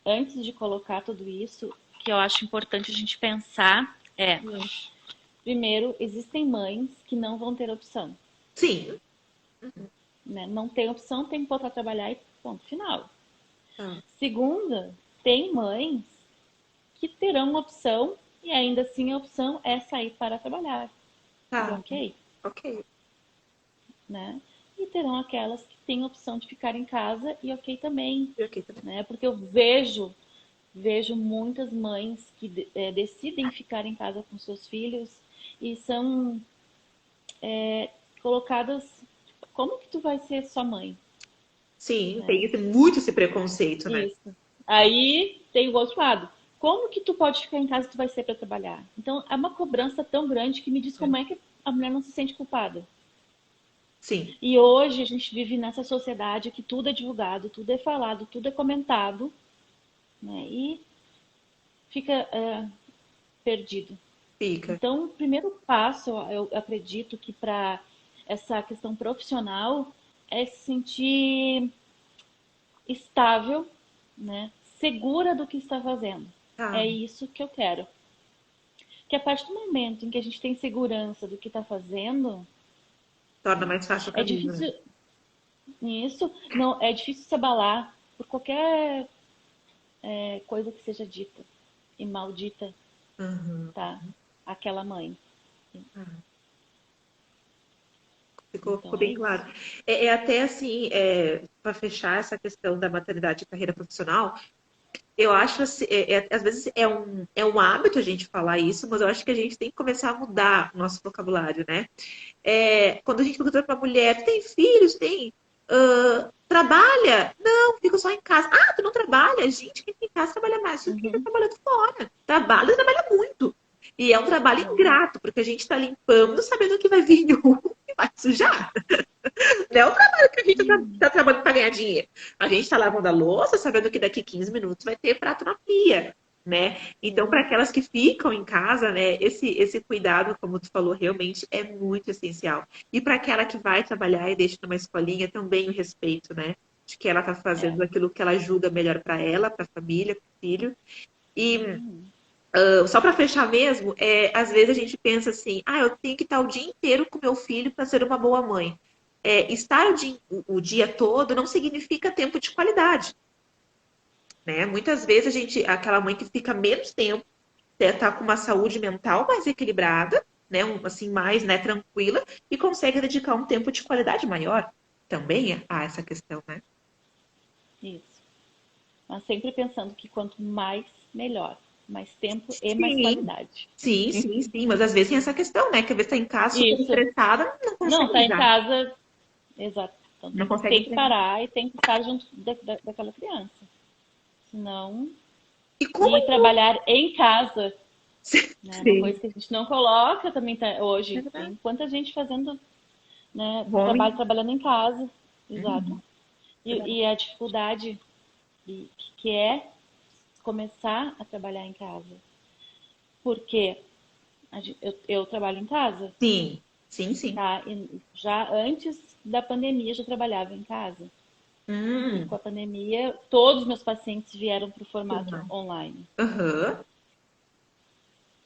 Antes de colocar tudo isso, que eu acho importante a gente pensar primeiro, existem mães que não vão ter opção, Sim. né? Não tem opção, tem que voltar a trabalhar e ponto final. Ah, Segunda, tem mães que terão opção e ainda assim a opção é sair para trabalhar. E tá, ok, ok. né? E terão aquelas que têm a opção de ficar em casa e ok também, E ok também. né? Porque eu vejo muitas mães que decidem ficar em casa com seus filhos e são colocadas, como que tu vai ser sua mãe, Sim, né? tem muito esse preconceito, né? Isso. Aí tem o outro lado. Como que tu pode ficar em casa e tu vai ser para trabalhar? Então é uma cobrança tão grande que me diz como é que a mulher não se sente culpada. Sim, E hoje a gente vive nessa sociedade que tudo é divulgado, tudo é falado, tudo é comentado, né? E fica perdido. fica. Então, o primeiro passo, eu acredito que para essa questão profissional é se sentir estável, né? Segura do que está fazendo. Tá, É isso que eu quero. Que a partir do momento em que a gente tem segurança do que está fazendo, torna mais fácil o é caminho, né? difícil isso, não é difícil se abalar por qualquer coisa que seja dita e maldita, Uhum. tá? Aquela mãe. Ah, ficou Então é bem claro. isso. É até assim, para fechar essa questão da maternidade e carreira profissional, eu acho assim, às vezes é um hábito a gente falar isso, mas eu acho que a gente tem que começar a mudar o nosso vocabulário, né? Quando a gente pergunta para a mulher, tem filhos? Tem? Trabalha? Não, fico só em casa. Ah, tu não trabalha? Gente, quem tem em casa trabalha mais do que quem está Uhum. trabalhando fora. Trabalha e trabalha muito. E é um trabalho Uhum. ingrato, porque a gente está limpando sabendo que vai vir um e vai sujar. Não é o trabalho que a gente está trabalhando para ganhar dinheiro. A gente está lavando a louça sabendo que daqui 15 minutos vai ter prato na pia, né? Então, para Uhum. aquelas que ficam em casa, né, esse cuidado, como tu falou, realmente é muito essencial. E para aquela que vai trabalhar e deixa numa escolinha, também o respeito, né? De que ela está É. fazendo aquilo que ela julga melhor para ela, para a família, para o filho. E Uhum. só para fechar mesmo, às vezes a gente pensa assim, eu tenho que estar o dia inteiro com meu filho para ser uma boa mãe. Estar o dia todo não significa tempo de qualidade, né? Muitas vezes aquela mãe que fica menos tempo, tá com uma saúde mental mais equilibrada, né? Assim, mais, né, tranquila e consegue dedicar um tempo de qualidade maior. Também há essa questão, né? Isso. Mas sempre pensando que quanto mais, melhor. Mais tempo e mais Sim, qualidade. sim, sim, sim. Mas às vezes tem essa questão, né? Que às vezes tá em casa super Isso. estressada, não Não, consegue tá em lidar, casa. Exato. Então não consegue tem que entregar. parar e tem que estar junto daquela criança. Senão. E como E trabalhar em casa, né? Uma sim, coisa que a gente não coloca também é hoje. verdade. Tem quanta gente fazendo, né, Home. trabalhando em casa. Exato. Uhum, é verdade. E a dificuldade que é começar a trabalhar em casa. Porque eu trabalho em casa, Sim, sim, sim. tá? E já antes da pandemia eu já trabalhava em casa. E Hum. com a pandemia, todos os meus pacientes vieram para o formato Uhum. online. Aham.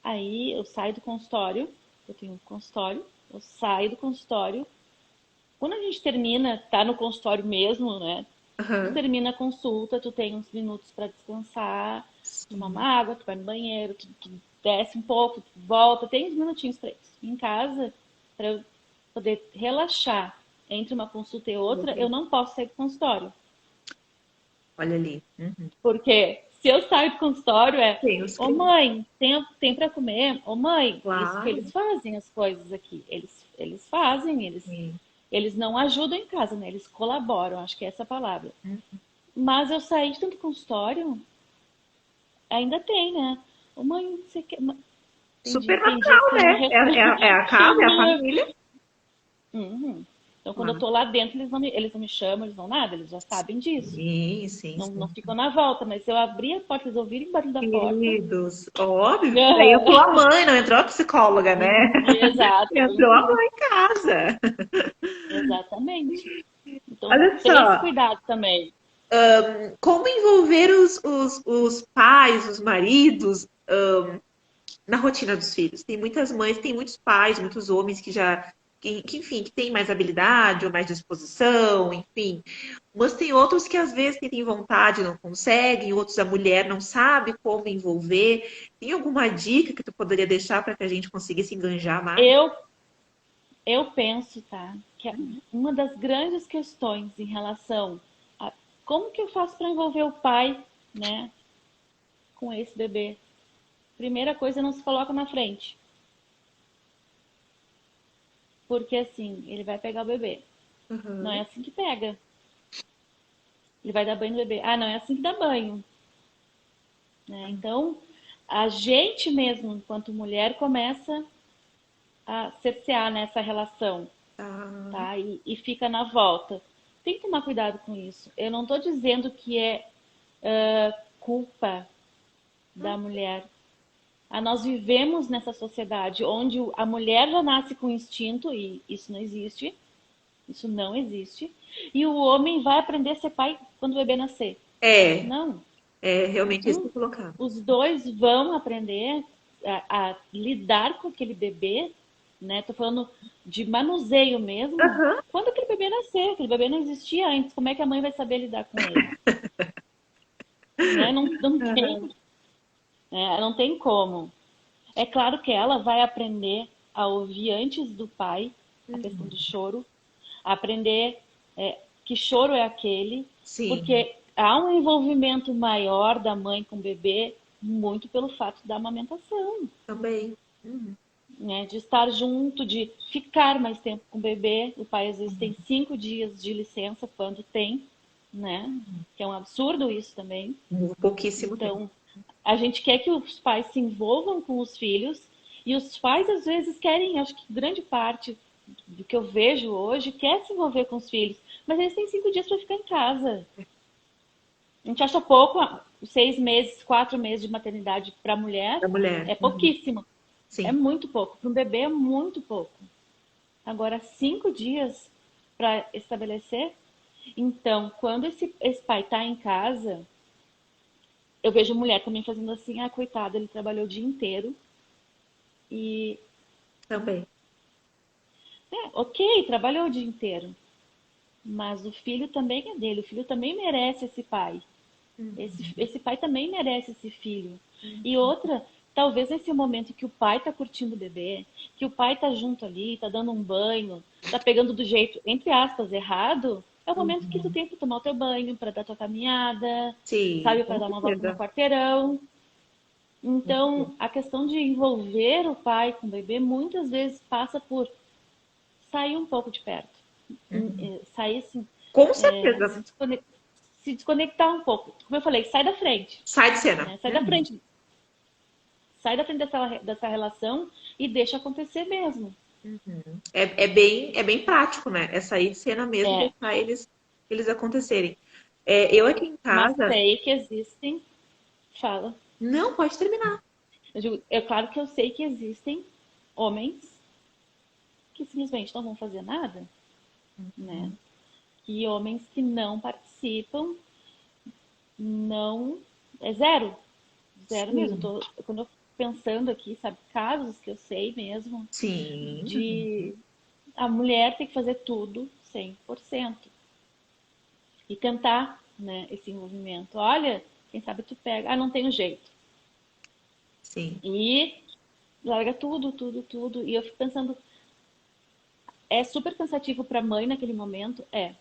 Aí eu saio do consultório, eu tenho um consultório, eu saio do consultório. Quando a gente termina, tá no consultório mesmo, né? Tu Aham. termina a consulta, tu tem uns minutos para descansar, tomar uma Sim. água, tu vai no banheiro, tu desce um pouco, tu volta, tem uns minutinhos para isso. Em casa, para eu poder relaxar entre uma consulta e outra, eu não posso sair do consultório. Olha ali. Uhum. Porque se eu saio do consultório Tem os ô clientes. mãe, tem para comer? Ô mãe, isso que Claro. eles fazem as coisas aqui. Eles fazem, Sim. eles não ajudam em casa, né? Eles colaboram, acho que é essa a palavra. Uhum. Mas eu saí de tanto consultório, ainda tem, né? Ô mãe, você quer. Super Tem dias natural, que eu me né? É a casa, é a recuso. família. Uhum. Então, quando eu Claro. tô lá dentro, eles não me chamam, eles não nada, eles já sabem disso. Sim, sim, Não sim. ficam na volta, mas se eu abrir a porta, eles ouvirem barulho da porta. Queridos, óbvio, daí entrou a mãe, não entrou a psicóloga, né? Exato. Entrou a mãe em casa. Exatamente. Então, Olha tem esse só, cuidado também. como envolver os pais, os maridos, na rotina dos filhos? Tem muitas mães, tem muitos pais, muitos homens que já, enfim, que têm mais habilidade ou mais disposição, enfim. Mas tem outros que às vezes têm vontade e não conseguem, outros a mulher não sabe como envolver. Tem alguma dica que tu poderia deixar para que a gente conseguisse enganjar mais? Eu, eu penso, tá, que uma das grandes questões em relação a como que eu faço para envolver o pai, né, com esse bebê. Primeira coisa, não se coloca na frente. Porque assim, ele vai pegar o bebê. Não é Uhum. assim que pega. Ele vai dar banho no bebê. Ah, não é assim que dá banho. Né? Então, a gente mesmo, enquanto mulher, começa a cercear nessa relação, Tá. tá? E fica na volta. Tem que tomar cuidado com isso. Eu não estou dizendo que é culpa da mulher. Nós vivemos nessa sociedade onde a mulher já nasce com instinto, e isso não existe. Isso não existe. E o homem vai aprender a ser pai quando o bebê nascer. É, Não. é realmente isso que Uh-uh. eu colocar. Os dois vão aprender a lidar com aquele bebê, né? Tô falando de manuseio mesmo. Aham. Quando aquele bebê nascer, aquele bebê não existia antes, como é que a mãe vai saber lidar com ele? Né? Não tem como. É claro que ela vai aprender a ouvir antes do pai a questão do choro, aprender que choro é aquele, Sim, porque há um envolvimento maior da mãe com o bebê, muito pelo fato da amamentação, também. Uhum. né? De estar junto, de ficar mais tempo com o bebê. O pai às vezes tem 5 dias de licença quando tem, né? Que é um absurdo isso também. Pouquíssimo tempo. Então, a gente quer que os pais se envolvam com os filhos e os pais às vezes querem, acho que grande parte do que eu vejo hoje quer se envolver com os filhos, mas eles têm 5 dias para ficar em casa. A gente acha pouco, 6 meses, 4 meses de maternidade para a mulher Da mulher. é Uhum. pouquíssimo, é Sim. muito pouco. Para um bebê é muito pouco. Agora, 5 dias para estabelecer. Então, quando esse pai está em casa, eu vejo mulher também fazendo assim, ah, coitada, ele trabalhou o dia inteiro. E, Também. ok, trabalhou o dia inteiro. Mas o filho também é dele, o filho também merece esse pai. Esse pai também merece esse filho. E outra, talvez nesse momento que o pai tá curtindo o bebê, que o pai tá junto ali, tá dando um banho, tá pegando do jeito, entre aspas, errado, é o momento que tu tem para tomar o teu banho, para dar tua caminhada, Sim, sabe, para com dar uma volta no certeza. quarteirão. Então, a questão de envolver o pai com o bebê muitas vezes passa por sair um pouco de perto. Sair assim, Com é, certeza. se desconectar um pouco. Como eu falei, sai da frente. Sai de cena. Né? Sai da frente dessa relação e deixa acontecer mesmo. É bem prático, né? É sair de cena mesmo e É, deixar eles acontecerem. É, eu aqui em mas casa. sei que existem, fala. Não, pode terminar. Eu digo, é claro que eu sei que existem homens que simplesmente não vão fazer nada, né? que homens que não participam, não, é zero, zero mesmo. Sim. Quando eu pensando aqui, sabe, casos que eu sei mesmo, Sim. de a mulher ter que fazer tudo 100% e tentar, né, esse envolvimento. Olha, quem sabe tu pega, não tem jeito. Sim. E larga tudo, tudo, tudo. E eu fico pensando, é super cansativo para a mãe naquele momento? É,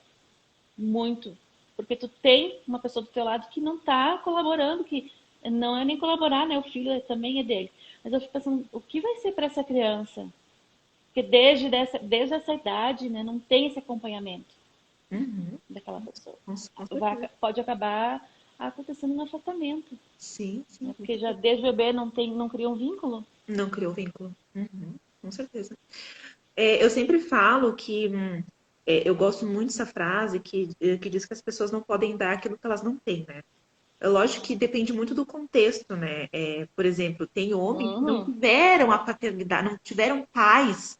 muito. Porque tu tem uma pessoa do teu lado que não tá colaborando, que não é nem colaborar, né? O filho também é dele. Mas eu fico pensando, o que vai ser para essa criança? Porque desde essa idade, né, não tem esse acompanhamento Uhum. daquela pessoa. Com certeza. Pode acabar acontecendo um afastamento, Sim, sim, né? com Porque já certeza. desde bebê não cria um vínculo. Não criou vínculo. Uhum. Com certeza. Eu sempre falo que eu gosto muito dessa frase que diz que as pessoas não podem dar aquilo que elas não têm, né? É lógico que depende muito do contexto, né? Por exemplo, tem homens que não Uhum. tiveram a paternidade, não tiveram pais.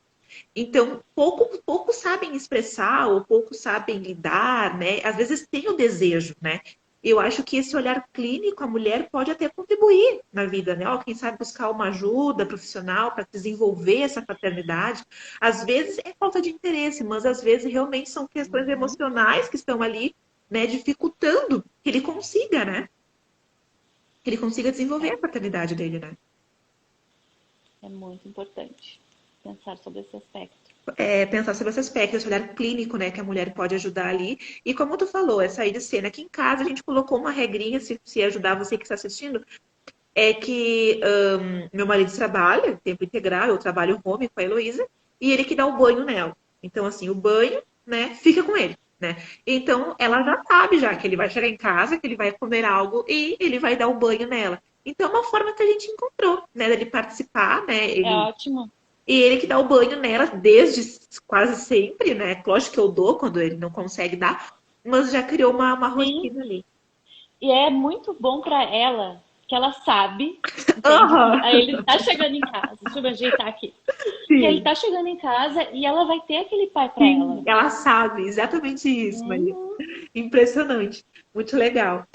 Então, pouco sabem expressar ou pouco sabem lidar, né? Às vezes tem o desejo, né? Eu acho que esse olhar clínico, a mulher pode até contribuir na vida, né? Ó, quem sabe buscar uma ajuda profissional para desenvolver essa paternidade. Às vezes é falta de interesse, mas às vezes realmente são questões Uhum. emocionais que estão ali, né, dificultando que ele consiga, né? Que ele consiga desenvolver É, a paternidade dele, né? é muito importante pensar sobre esse aspecto. Pensar sobre esse aspecto, esse olhar clínico, né, que a mulher pode ajudar ali. E como tu falou, é sair de cena. Aqui em casa a gente colocou uma regrinha, se ajudar você que está assistindo, é que meu marido trabalha tempo integral, eu trabalho home com a Heloísa, e ele que dá o banho nela. Então, assim, o banho, né, fica com ele, né? Então, ela já sabe já que ele vai chegar em casa, que ele vai comer algo e ele vai dar o banho nela. Então, é uma forma que a gente encontrou, né, dele participar, né? É ótimo. E ele que dá o banho nela desde quase sempre, né? Lógico que eu dou quando ele não consegue dar, mas já criou uma Sim, rotina ali. e é muito bom para ela que ela sabe, entende? Que Aham, aí ele tá chegando em casa. Deixa eu me ajeitar aqui. Que ele sim, tá chegando em casa e ela vai ter aquele pai para sim, ela. ela sabe exatamente isso, Maria. Uhum. Impressionante, muito legal.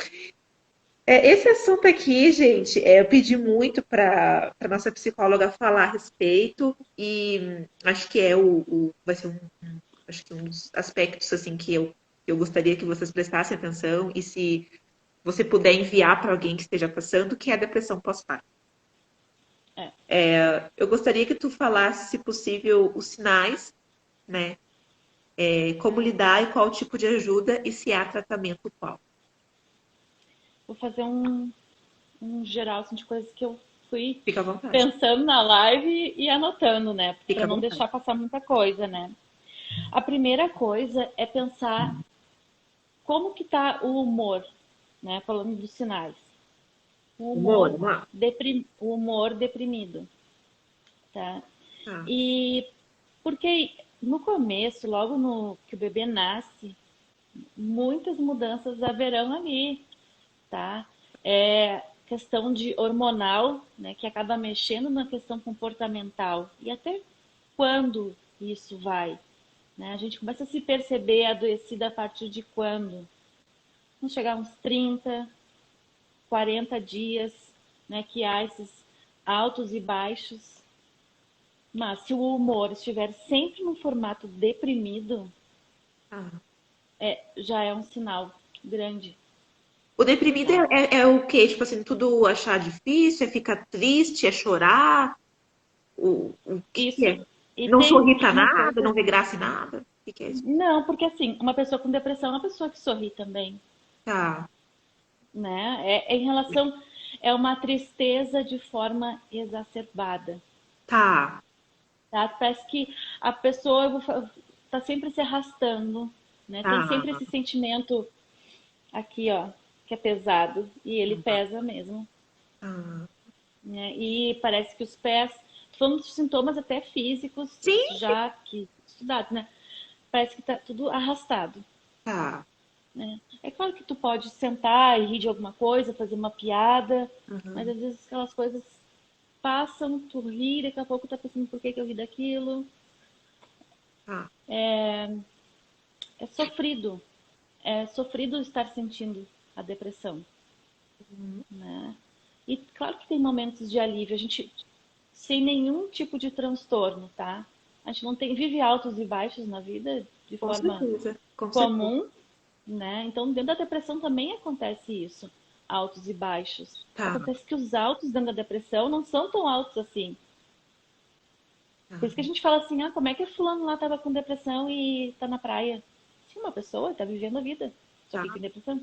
Esse assunto aqui, gente, eu pedi muito para nossa psicóloga falar a respeito e acho que vai ser acho que um dos aspectos assim que eu gostaria que vocês prestassem atenção e se você puder enviar para alguém que esteja passando, que é a depressão pós-parto. É. Eu gostaria que tu falasse, se possível, os sinais, né? Como lidar e qual tipo de ajuda e se há tratamento qual. Vou fazer um geral assim, de coisas que eu fui Fica à vontade. pensando na live e anotando, né? Para Fica à não vontade. deixar passar muita coisa, né? A primeira coisa é pensar como que tá o humor, né? Falando dos sinais. Humor, vamos lá. O humor deprimido, tá? Tá. E porque no começo, logo no que o bebê nasce, muitas mudanças haverão ali, tá? É questão de hormonal, né, que acaba mexendo na questão comportamental. E até quando isso vai? Né? A gente começa a se perceber adoecida a partir de quando? Vamos chegar uns 30, 40 dias, né, que há esses altos e baixos. Mas se o humor estiver sempre no formato deprimido, Tá. já é um sinal grande, O deprimido tá? é o quê? Tipo assim, tudo achar difícil, é ficar triste, é chorar? O que é? Isso. E Não tem sorri pra uma nada, coisa. não vê graça em nada? O que é isso? Não, porque assim, uma pessoa com depressão é uma pessoa que sorri também, Tá, né? É em relação. É uma tristeza de forma exacerbada, tá, tá? Parece que a pessoa tá sempre se arrastando, né? Tem sempre tá, esse sentimento aqui, ó, que é pesado, e ele pesa mesmo, tá. né? E parece que os pés, tô falando de sintomas até físicos, Sim, já que estudados, né? Parece que tá tudo arrastado, tá. né? É claro que tu pode sentar e rir de alguma coisa, fazer uma piada, mas Uhum, às vezes aquelas coisas passam, tu ri, daqui a pouco tá pensando por que que eu ri daquilo. tá. é sofrido. É sofrido estar sentindo a depressão, né? E claro que tem momentos de alívio, a gente sem nenhum tipo de transtorno, tá? A gente não tem, vive altos e baixos na vida de Com forma certeza, com certeza. comum, né? Então, dentro da depressão também acontece isso, altos e baixos. Tá, Acontece que os altos dentro da depressão não são tão altos assim. Por tá, isso que a gente fala assim, ah, como é que fulano lá tava com depressão e tá na praia? Sim, uma pessoa tá vivendo a vida, só tá. que tem depressão,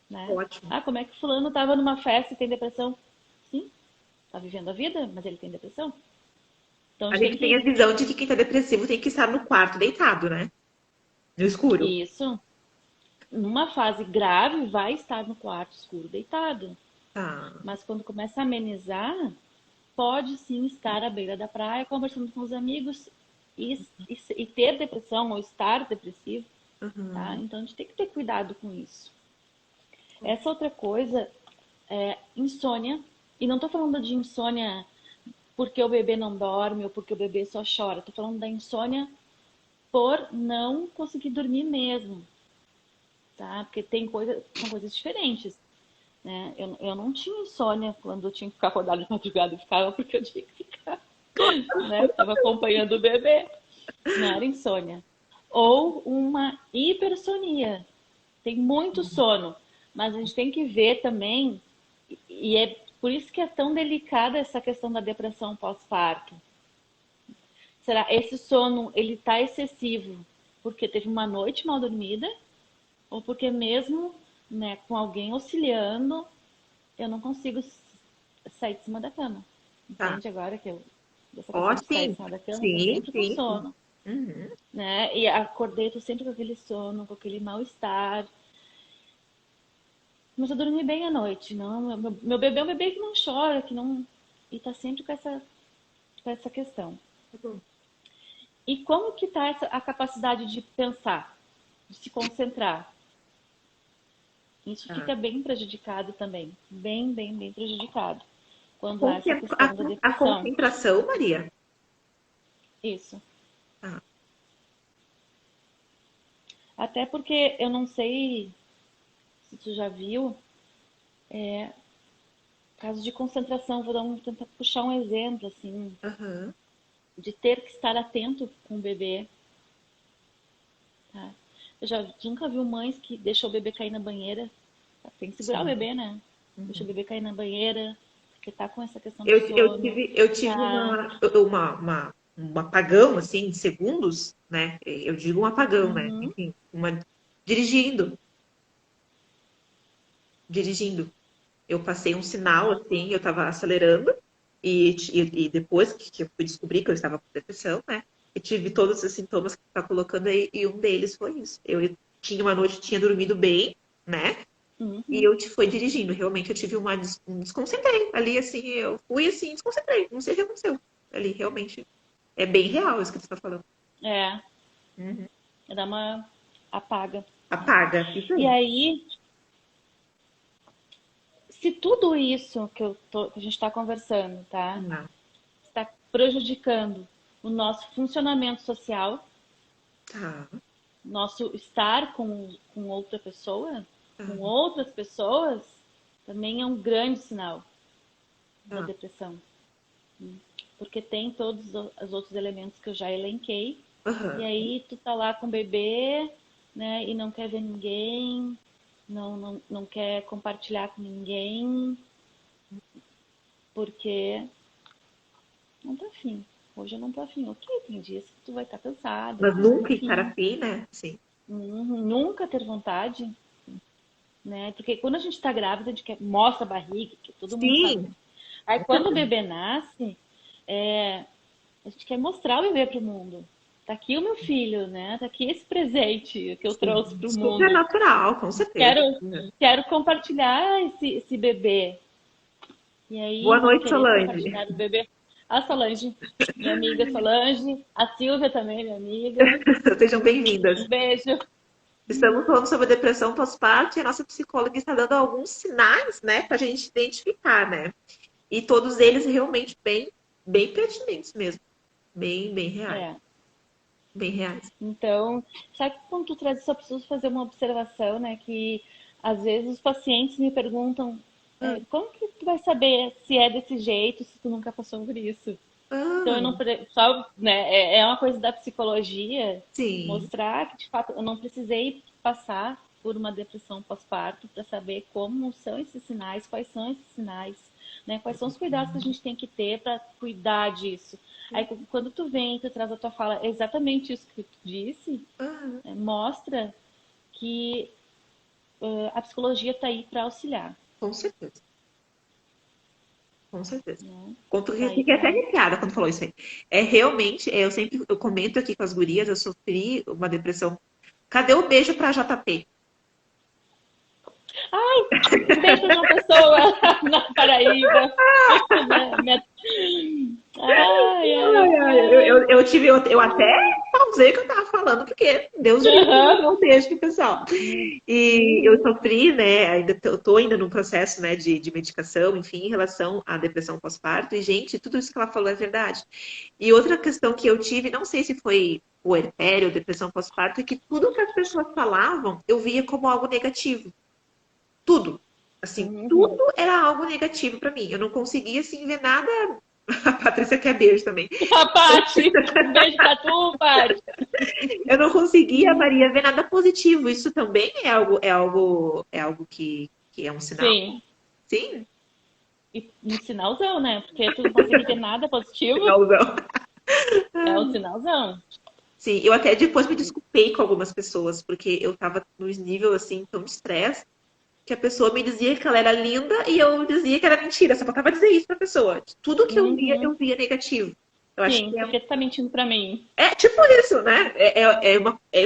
né? Ótimo. Ah, como é que fulano tava numa festa e tem depressão? Sim, tá vivendo a vida, mas ele tem depressão. Então a A gente tem gente tem a que... visão de que quem tá depressivo tem que estar no quarto deitado, né? No escuro. Isso, numa fase grave, vai estar no quarto escuro deitado. Tá. Mas quando começa a amenizar, pode sim estar à beira da praia, conversando com os amigos e ter depressão ou estar depressivo, tá? Uhum. Então a gente tem que ter cuidado com isso. Essa outra coisa é insônia. E não tô falando de insônia porque o bebê não dorme ou porque o bebê só chora. Tô falando da insônia por não conseguir dormir mesmo, tá? Porque tem coisa, são coisas diferentes, né? Eu não tinha insônia quando eu tinha que ficar acordada de madrugada, eu ficava porque eu tinha que ficar, né? Tava acompanhando o bebê, não era insônia. Ou uma hipersonia, tem muito sono, mas a gente tem que ver também, e é por isso que é tão delicada essa questão da depressão pós-parto. Será esse sono ele está excessivo porque teve uma noite mal dormida ou porque mesmo, né, com alguém auxiliando, eu não consigo sair de cima da cama. Tá. Entende agora que eu dessa Ó, questão de sair sim. de cima da cama, eu tô Sim, sempre com sim. sono, Uhum. né? E acordei, tô sempre com aquele sono, com aquele mal-estar. Mas eu dormi bem à noite, não? Meu bebê é um bebê que não chora, que não e tá sempre com essa questão. Tá bom. E como que tá a capacidade de pensar, de se concentrar? Isso Tá. fica bem prejudicado também, bem prejudicado A, quando há essa concent- a, questão da a depressão. concentração, Maria. Isso. Tá. Até porque eu não sei se tu já viu, casos de concentração, tentar puxar um exemplo assim, Aham. de ter que estar atento com o bebê, tá? Eu já nunca vi mães que deixam o bebê cair na banheira. Tem que segurar o Sim. bebê, né? Deixa o Uhum. bebê cair na banheira, porque tá com essa questão do Eu sono. tive, eu tive Tá. um apagão, assim, de segundos, né? Eu digo um apagão, né? Uhum, Enfim, dirigindo, dirigindo. Eu passei um sinal, assim, eu estava acelerando, e depois que eu fui descobrir que eu estava com depressão, né? Eu tive todos os sintomas que você está colocando aí, e um deles foi isso. Eu tinha uma noite, tinha dormido bem, né? E uhum. eu fui dirigindo. Realmente eu tive um desconcentrei. Ali, assim, eu fui assim, desconcentrei. Não sei o que aconteceu. Ali, realmente, é bem real isso que você está falando. É, Uhum. dá uma apaga, né? Apaga. Isso E aí. aí, se tudo isso que a gente está conversando, tá, Ah, está prejudicando o nosso funcionamento social, tá, nosso estar com outra pessoa, com tá, outras pessoas, também é um grande sinal da tá. depressão. Porque tem todos os outros elementos que eu já elenquei. E Aham. aí tu tá lá com o bebê, né, e não quer ver ninguém, não quer compartilhar com ninguém, porque não tá afim. Hoje eu não tô afim. Ok, tem dias que tu vai estar cansado, Mas que tu não tá nunca estar afim. afim, né? Sim. Nunca ter vontade, né? Porque quando a gente tá grávida, a gente quer, mostra a barriga, que todo mundo sabe. Sim. Aí quando o bebê nasce, a gente quer mostrar o bebê pro mundo. Tá aqui o meu filho, né? Tá aqui esse presente que eu trouxe Sim. pro Super mundo. natural, com certeza. Quero, Uhum. quero compartilhar esse bebê. E aí Boa não noite, querer Solange. compartilhar o bebê. A Solange, minha amiga Solange, a Silvia também, minha amiga. Sejam bem-vindas. Um beijo. Estamos falando sobre a depressão pós-parto e a nossa psicóloga está dando alguns sinais, né, para a gente identificar, né? E todos eles realmente bem pertinentes mesmo, bem reais. É. Bem reais. Então, sabe que quando tu traz isso, eu preciso fazer uma observação, né? Que às vezes os pacientes me perguntam, Hum. como que tu vai saber se é desse jeito, se tu nunca passou por isso? Então, eu Ah, não, só, né, é uma coisa da psicologia sim. mostrar que, de fato, eu não precisei passar por uma depressão pós-parto para saber como são esses sinais, quais são esses sinais, né? Quais são os cuidados que a gente tem que ter para cuidar disso. Aí, quando tu vem, tu traz a tua fala, é exatamente isso que tu disse, Ah, né? Mostra que a psicologia está aí para auxiliar, com certeza. Com certeza. né? Tá Eu aí fiquei até para... arrepiada quando falou isso aí. É realmente, eu comento aqui com as gurias, eu sofri uma depressão. Cadê o beijo pra JP? Um beijo para uma pessoa na Paraíba. Ai, ai, Ai, ai, ai. eu até pausei o que eu tava falando, porque Deus me livre de Aham. dar um beijo pro pessoal. E eu Uhum. sofri, né, eu tô ainda num processo, né, de medicação, enfim, em relação à depressão pós-parto. E, gente, tudo isso que ela falou é verdade. E outra questão que eu tive, não sei se foi puerpério ou depressão pós-parto, é que tudo que as pessoas falavam, eu via como algo negativo. Tudo. Assim, Uhum. tudo era algo negativo pra mim. Eu não conseguia, assim, ver nada. A Patrícia quer beijo também. A Paty, um beijo pra tu, Paty. Eu não conseguia, Maria, ver nada positivo. Isso também é algo que é um sinal? Sim, Sim, e um sinalzão, né? Porque tu não conseguir ver nada positivo, sinalzão. é um sinalzão. Sim, eu até depois me desculpei com algumas pessoas, porque eu tava num nível assim, tão de estresse, que a pessoa me dizia que ela era linda e eu dizia que era mentira. Só faltava dizer isso pra pessoa. Tudo que eu Uhum. via negativo. Eu acho Sim, que porque tu tá mentindo pra mim. é tipo isso, né?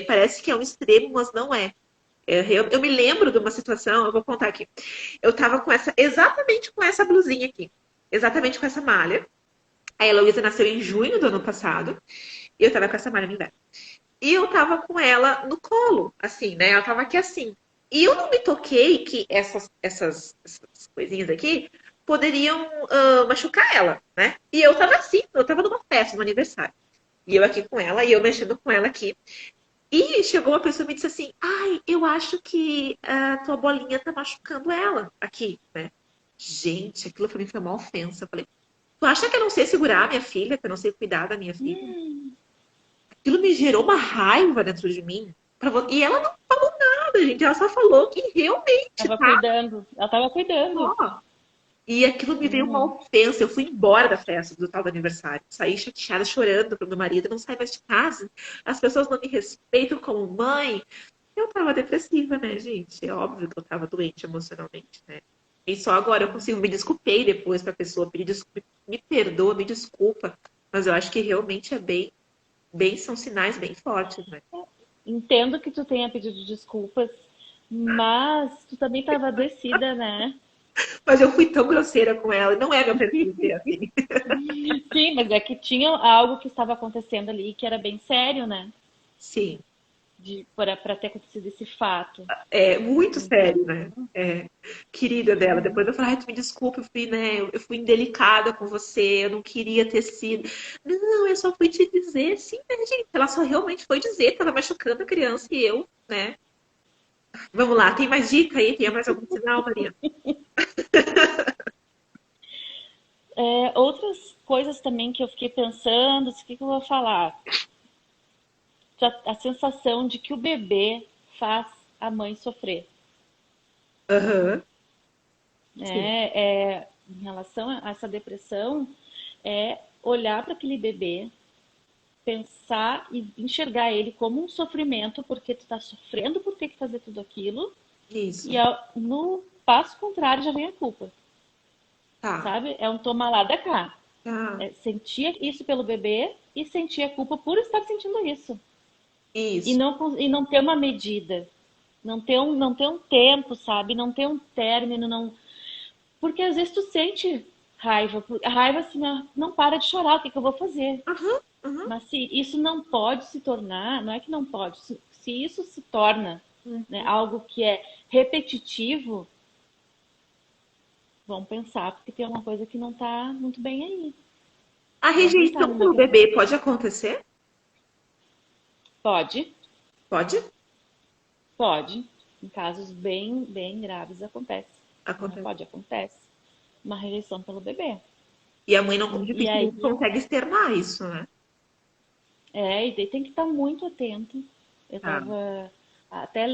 Parece que é um extremo, mas não é. Eu me lembro de uma situação, eu vou contar aqui. Eu tava exatamente com essa blusinha aqui. Exatamente com essa malha. A Heloísa nasceu em junho do ano passado. E eu tava com essa malha no inverno. E eu tava com ela no colo, assim, né? Ela tava aqui assim. E eu não me toquei que essas coisinhas aqui poderiam machucar ela, né? E eu tava assim, eu tava numa festa, no aniversário. E eu aqui com ela, e eu mexendo com ela aqui. E chegou uma pessoa e me disse assim: Ai, eu acho que a tua bolinha tá machucando ela aqui, né? Gente, aquilo pra mim foi uma ofensa. Eu falei: Tu acha que eu não sei segurar a minha filha, que eu não sei cuidar da minha filha? Aquilo me gerou uma raiva dentro de mim. E ela não falou nada, gente. Ela só falou que realmente Tava tá cuidando. Ela tava cuidando. ó. E aquilo me veio uma Uhum. ofensa. Eu fui embora da festa do tal do aniversário. Saí chateada, chorando pro meu marido. Não sai mais de casa. As pessoas não me respeitam como mãe. Eu tava depressiva, né, gente? É óbvio que eu tava doente emocionalmente, né? E só agora eu consigo me desculpei depois pra pessoa pedir desculpa, me perdoa, me desculpa. Mas eu acho que realmente são sinais bem fortes, né? Entendo que tu tenha pedido desculpas, mas tu também tava adoecida, né? Mas eu fui tão grosseira com ela, e não é meu perfil ser assim. Sim, mas é que tinha algo que estava acontecendo ali que era bem sério, né? Sim, Para ter acontecido esse fato. é muito Então, sério, né? É, querida dela. Depois eu falei, ai, tu me desculpa, eu fui, né? Eu fui indelicada com você, eu não queria ter sido. Não, eu só fui te dizer, sim, né, gente? Ela só realmente foi dizer que tava machucando a criança e eu, né? Vamos lá, tem mais dica aí? Tem mais algum sinal, Maria? outras coisas também que eu fiquei pensando, o que eu vou falar? A sensação de que o bebê faz a mãe sofrer. Aham, sim. Né? Em relação a essa depressão, é olhar para aquele bebê, pensar e enxergar ele como um sofrimento, porque tu está sofrendo por ter que fazer tudo aquilo, Isso. e no passo contrário já vem a culpa, Tá, sabe? É um toma lá da cá. tá. É sentir isso pelo bebê e sentir a culpa por estar sentindo isso. Isso. E não ter uma medida, não ter um tempo, sabe? Não ter um término, não. Porque às vezes tu sente raiva, a raiva assim, não para de chorar, o que, que eu vou fazer? Aham, aham. Mas se isso não pode se tornar, não é que não pode, se isso se torna, né, algo que é repetitivo, vamos pensar, porque tem uma coisa que não está muito bem aí. A Vamos pensar rejeição numa pelo questão. bebê pode acontecer? Pode, Pode? pode. Em casos bem graves acontece. Não Acontece. pode, acontece. Uma rejeição pelo bebê. E a mãe não, E aí, dificilmente consegue externar isso, né? e daí tem que estar muito atento. Eu Tá. estava até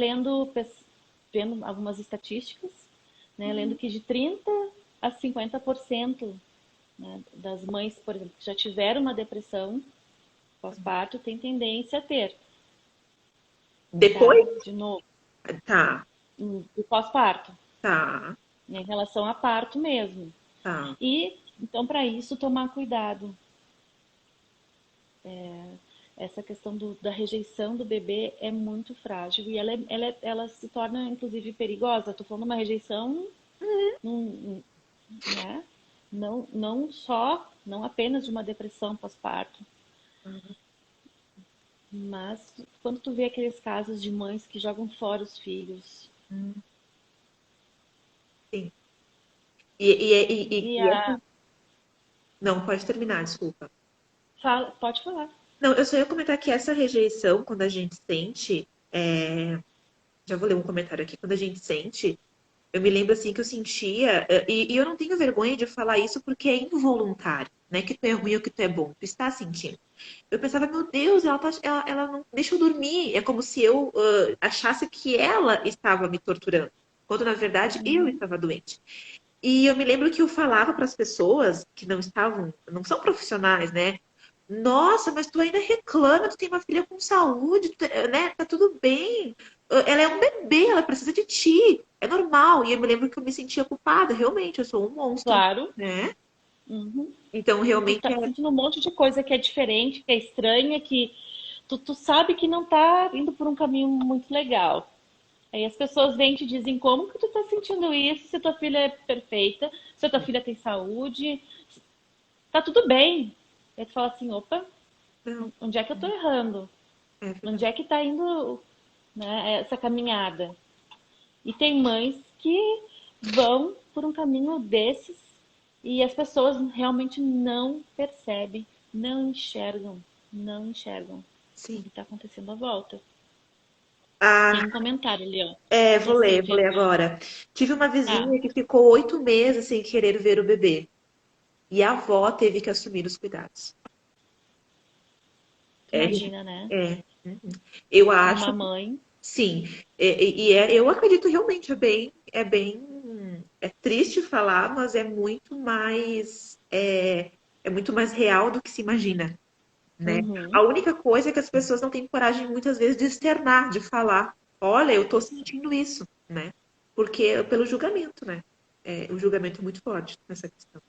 vendo algumas estatísticas, né, lendo que de 30 a 50%, né, das mães, por exemplo, que já tiveram uma depressão pós-parto, tem tendência a ter, tá? Depois? De novo, Tá, do pós-parto, tá, né, em relação a parto mesmo. tá. E, então, para isso, tomar cuidado. Essa questão da rejeição do bebê é muito frágil e ela se torna, inclusive, perigosa. Estou falando de uma rejeição, né? Não apenas de uma depressão pós-parto, mas quando tu vê aqueles casos de mães que jogam fora os filhos. Hum, sim. E Não, pode terminar, desculpa. pode falar. Não, eu só ia comentar que essa rejeição, quando a gente sente, já vou ler um comentário aqui, quando a gente sente, eu me lembro assim que eu sentia, e eu não tenho vergonha de falar isso porque é involuntário, né? Que tu é ruim ou que tu é bom, tu está sentindo. Eu pensava, meu Deus, ela não deixa eu dormir. É como se eu achasse que ela estava me torturando, quando na verdade eu Uhum. estava doente. E eu me lembro que eu falava para as pessoas que não são profissionais, né? Nossa, mas tu ainda reclama, tu tem uma filha com saúde, né? Tá tudo bem. Ela é um bebê, ela precisa de ti. É normal. E eu me lembro que eu me sentia culpada, realmente, eu sou um monstro, Claro. né? Uhum. Então, Tu realmente tá sentindo um monte de coisa que é diferente, que é estranha, que tu sabe que não tá indo por um caminho muito legal. Aí as pessoas vêm e te dizem como que tu tá sentindo isso, se tua filha é perfeita, se tua filha tem saúde, tá tudo bem. Aí tu fala assim, opa, não, onde é que eu tô errando? é Onde verdade. é que tá indo, né, essa caminhada? E tem mães que vão por um caminho desses e as pessoas realmente não percebem, não enxergam o Sim. que está acontecendo à volta. Tem Ah, um comentário ali, ó. vou Assim, ler, vou ler agora. Tive uma ah, vizinha que ficou 8 meses sem querer ver o bebê. E a avó teve que assumir os cuidados. tu É, imagina, né? é. Uhum. Eu acho, Uma mãe. sim. Eu acredito realmente, é triste falar, mas é muito mais real do que se imagina, né? A Uhum, única coisa é que as pessoas não têm coragem muitas vezes de externar, de falar, olha, eu tô sentindo isso, né? Porque pelo julgamento, né? O julgamento é muito forte nessa questão.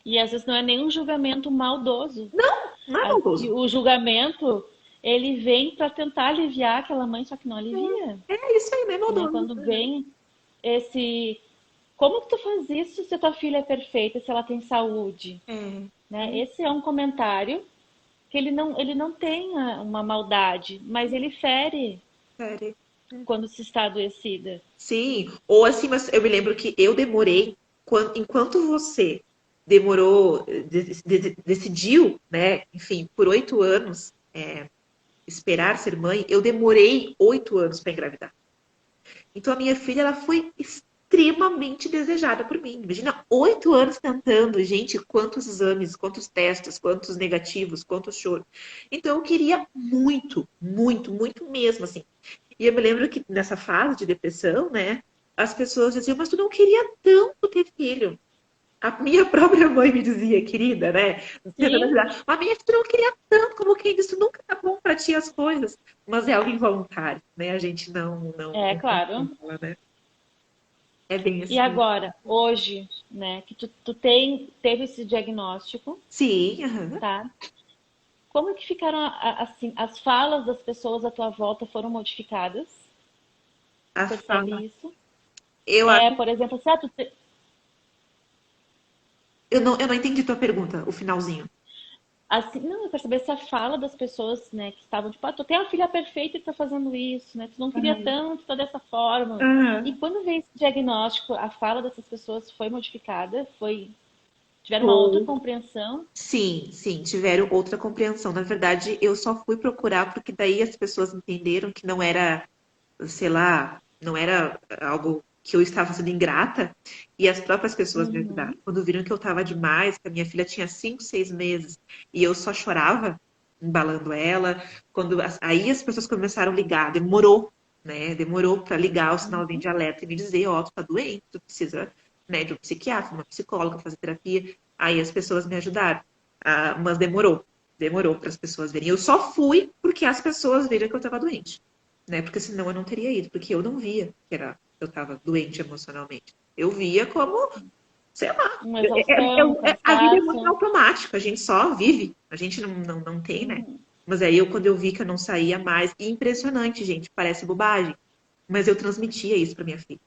e às vezes não é nem um julgamento maldoso. Não é maldoso. O julgamento, ele vem para tentar aliviar aquela mãe, só que não alivia, É isso aí, não é né? maldoso. Quando vem esse, como que tu faz isso se a tua filha é perfeita, se ela tem saúde, É, né? Esse é um comentário que ele não tem uma maldade, mas ele fere sério. quando se está adoecida. Sim, ou assim, mas eu me lembro que eu demorei, enquanto você demorou, decidiu, né, enfim, por 8 anos, esperar ser mãe, eu demorei 8 anos para engravidar. Então a minha filha, ela foi extremamente desejada por mim. Imagina, 8 anos tentando, gente, quantos exames, quantos testes, quantos negativos, quantos choros. Então eu queria muito, muito, muito mesmo, assim. E eu me lembro que nessa fase de depressão, né, as pessoas diziam, mas tu não queria tanto ter filho. A minha própria mãe me dizia, querida, né? Tentando Sim, ajudar. Mas minha filha não queria tanto, como quem disse, nunca tá bom pra ti as coisas. Mas é algo involuntário, né? A gente é não claro. controla, né? É bem E assim. agora, hoje, né, que tu teve esse diagnóstico, Sim, aham. tá? Como que ficaram, assim, as falas das pessoas à tua volta foram modificadas? Tu A percebe fala. isso? Eu, É, por exemplo, assim, eu não entendi tua pergunta, o finalzinho. assim, não, eu quero saber se a fala das pessoas, né, que estavam tipo, tu tem a filha perfeita e tá fazendo isso, né? Tu não queria tanto, tá dessa forma. E Aham. quando veio esse diagnóstico, a fala dessas pessoas foi modificada? Foi, Tiveram uma outra compreensão? Sim, sim, tiveram outra compreensão. Na verdade, eu só fui procurar porque daí as pessoas entenderam que não era, sei lá, não era algo que eu estava sendo ingrata, e as próprias pessoas me ajudaram. Uhum, Quando viram que eu estava demais, que a minha filha tinha 5, 6 meses, e eu só chorava embalando ela, aí as pessoas começaram a ligar, demorou, né? Demorou para ligar o sinalzinho uhum. de alerta e me dizer, ó, tu tá doente, tu precisa, né, de um psiquiatra, uma psicóloga, fazer terapia. Aí as pessoas me ajudaram. Mas demorou. Demorou para as pessoas verem. Eu só fui porque as pessoas viram que eu estava doente. Né? Porque senão eu não teria ido, porque eu não via eu estava doente emocionalmente. Eu via como, sei lá, Uma exaustão, um a vida é muito cansaço. automática, a gente só vive, a gente não tem, né? Uhum. Mas aí quando eu vi que eu não saía mais, e impressionante, gente, parece bobagem, mas eu transmitia isso para minha filha.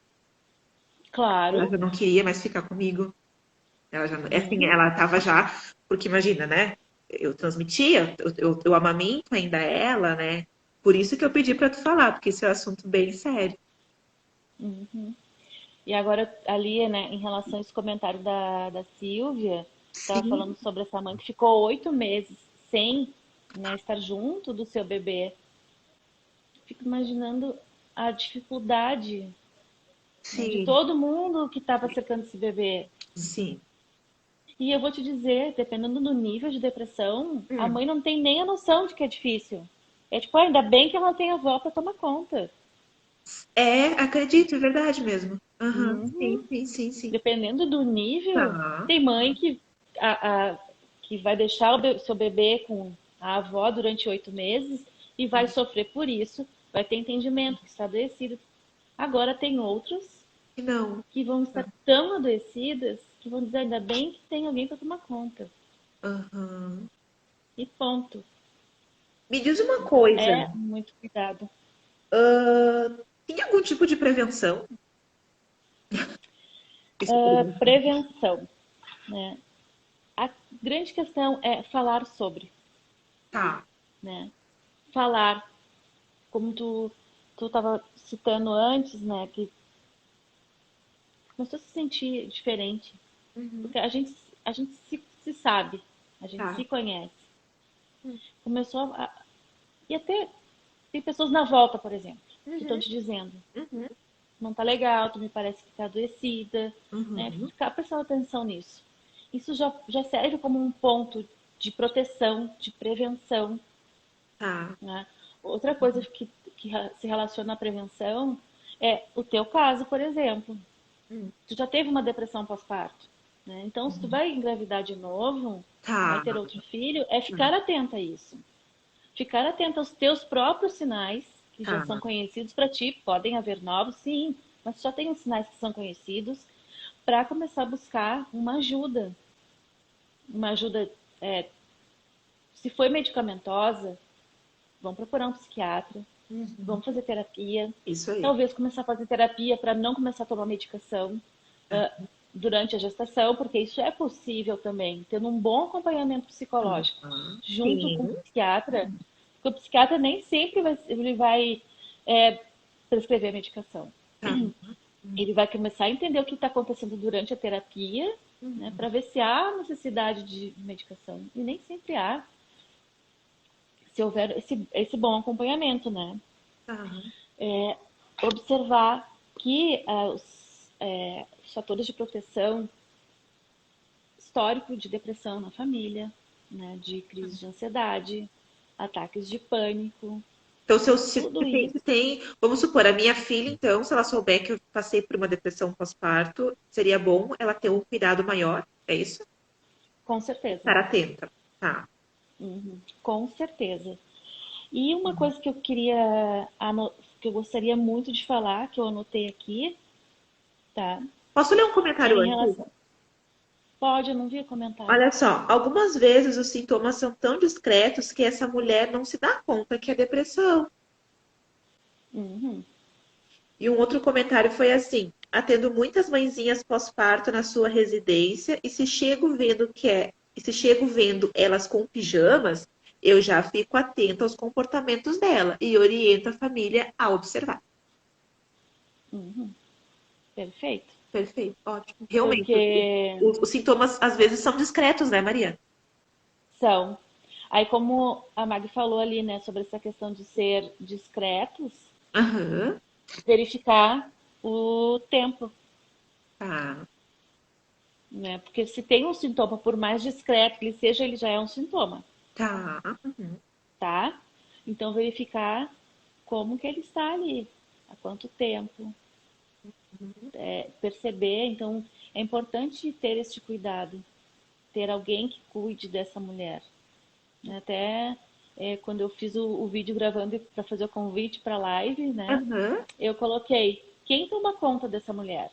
Ela Claro. já não queria mais ficar comigo, ela já, assim, Uhum. ela tava já, porque imagina, né? Eu transmitia, eu amamento ainda ela, né? Por isso que eu pedi pra tu falar, porque esse é um assunto bem sério. Uhum. E agora, ali, né, em relação a esse comentário da Silvia, que estava Sim, falando sobre essa mãe que ficou 8 meses sem, né, estar junto do seu bebê. Fico imaginando a dificuldade, né, de sim, todo mundo que estava cercando esse bebê. sim. E eu vou te dizer, dependendo do nível de depressão, a Hum. mãe não tem nem a noção de que é difícil. É tipo, ah, ainda bem que ela tem a avó para tomar conta. É, acredito, é verdade mesmo. Aham, sim, Uhum. sim, sim, sim. Dependendo do nível, Tá. tem mãe que vai deixar seu bebê com a avó durante 8 meses e vai sofrer por isso, vai ter entendimento que está adoecido. Agora tem outros E não. que vão estar tão adoecidas que vão dizer ainda bem que tem alguém para tomar conta. Aham. E ponto. Me diz uma Então coisa, é muito cuidado. tem algum tipo de prevenção? Isso é prevenção. Prevenção, né? A grande questão é falar sobre, Tá. né? Falar, como tu estava citando antes, né? Que começou a se sentir diferente, Uhum. porque a gente se sabe, a gente Tá. se conhece. Começou a. E até tem pessoas na volta, por exemplo, que estão Uhum. te dizendo: Uhum. não tá legal, tu me parece que tá adoecida, né? Uhum. Ficar prestando atenção nisso. Isso já serve como um ponto de proteção, de prevenção, Tá. né? Outra coisa que se relaciona à prevenção é o teu caso, por exemplo. Hum. Tu já teve uma depressão pós-parto, né? Então, se tu vai engravidar de novo, vai Tá. ter outro filho, é ficar atenta a isso. Ficar atenta aos teus próprios sinais, que já são Tá. conhecidos para ti. Podem haver novos, sim, mas só tem os sinais que são conhecidos para começar a buscar uma ajuda. Uma ajuda, é, se foi medicamentosa, vão procurar um psiquiatra, Uhum. vão fazer terapia. Isso aí. Talvez começar a fazer terapia para não começar a tomar medicação durante a gestação, porque isso é possível também, tendo um bom acompanhamento psicológico Aham. junto com o Sim. psiquiatra, porque o psiquiatra nem sempre ele vai prescrever a medicação. Tá. Ele vai começar a entender o que está acontecendo durante a terapia, né, para ver se há necessidade de medicação. E nem sempre há, se houver esse bom acompanhamento, né? Tá. Observar que os fatores de proteção, histórico de depressão na família, né, de crise de ansiedade, ataques de pânico, Então, se tudo sempre isso, tem, vamos supor, a minha filha, então, se ela souber que eu passei por uma depressão pós-parto, seria bom ela ter um cuidado maior, é isso? com certeza. Estar atenta. Tá. Uhum, com certeza. E uma coisa que eu que eu gostaria muito de falar, que eu anotei aqui, tá? Posso ler um É comentário em antes? relação. Pode, eu não vi o comentário. Olha só, algumas vezes os sintomas são tão discretos que essa mulher não se dá conta que é depressão. Uhum, E um outro comentário foi assim: atendo muitas mãezinhas pós-parto na sua residência e se chego vendo elas com pijamas, eu já fico atenta aos comportamentos dela e oriento a família a observar. uhum, perfeito. Perfeito, ótimo. Realmente, porque os sintomas às vezes são discretos, né, Maria? são. Aí, como a Mag falou ali, né, sobre essa questão de ser discretos, Aham, verificar o tempo, tá, né? Porque se tem um sintoma, por mais discreto que ele seja, ele já é um sintoma, tá. Uhum. tá? Então, verificar como que ele está ali, há quanto tempo, perceber. Então, é importante ter este cuidado, ter alguém que cuide dessa mulher. Até quando eu fiz o vídeo gravando para fazer o convite para a live, né? Aham, Eu coloquei quem toma conta dessa mulher.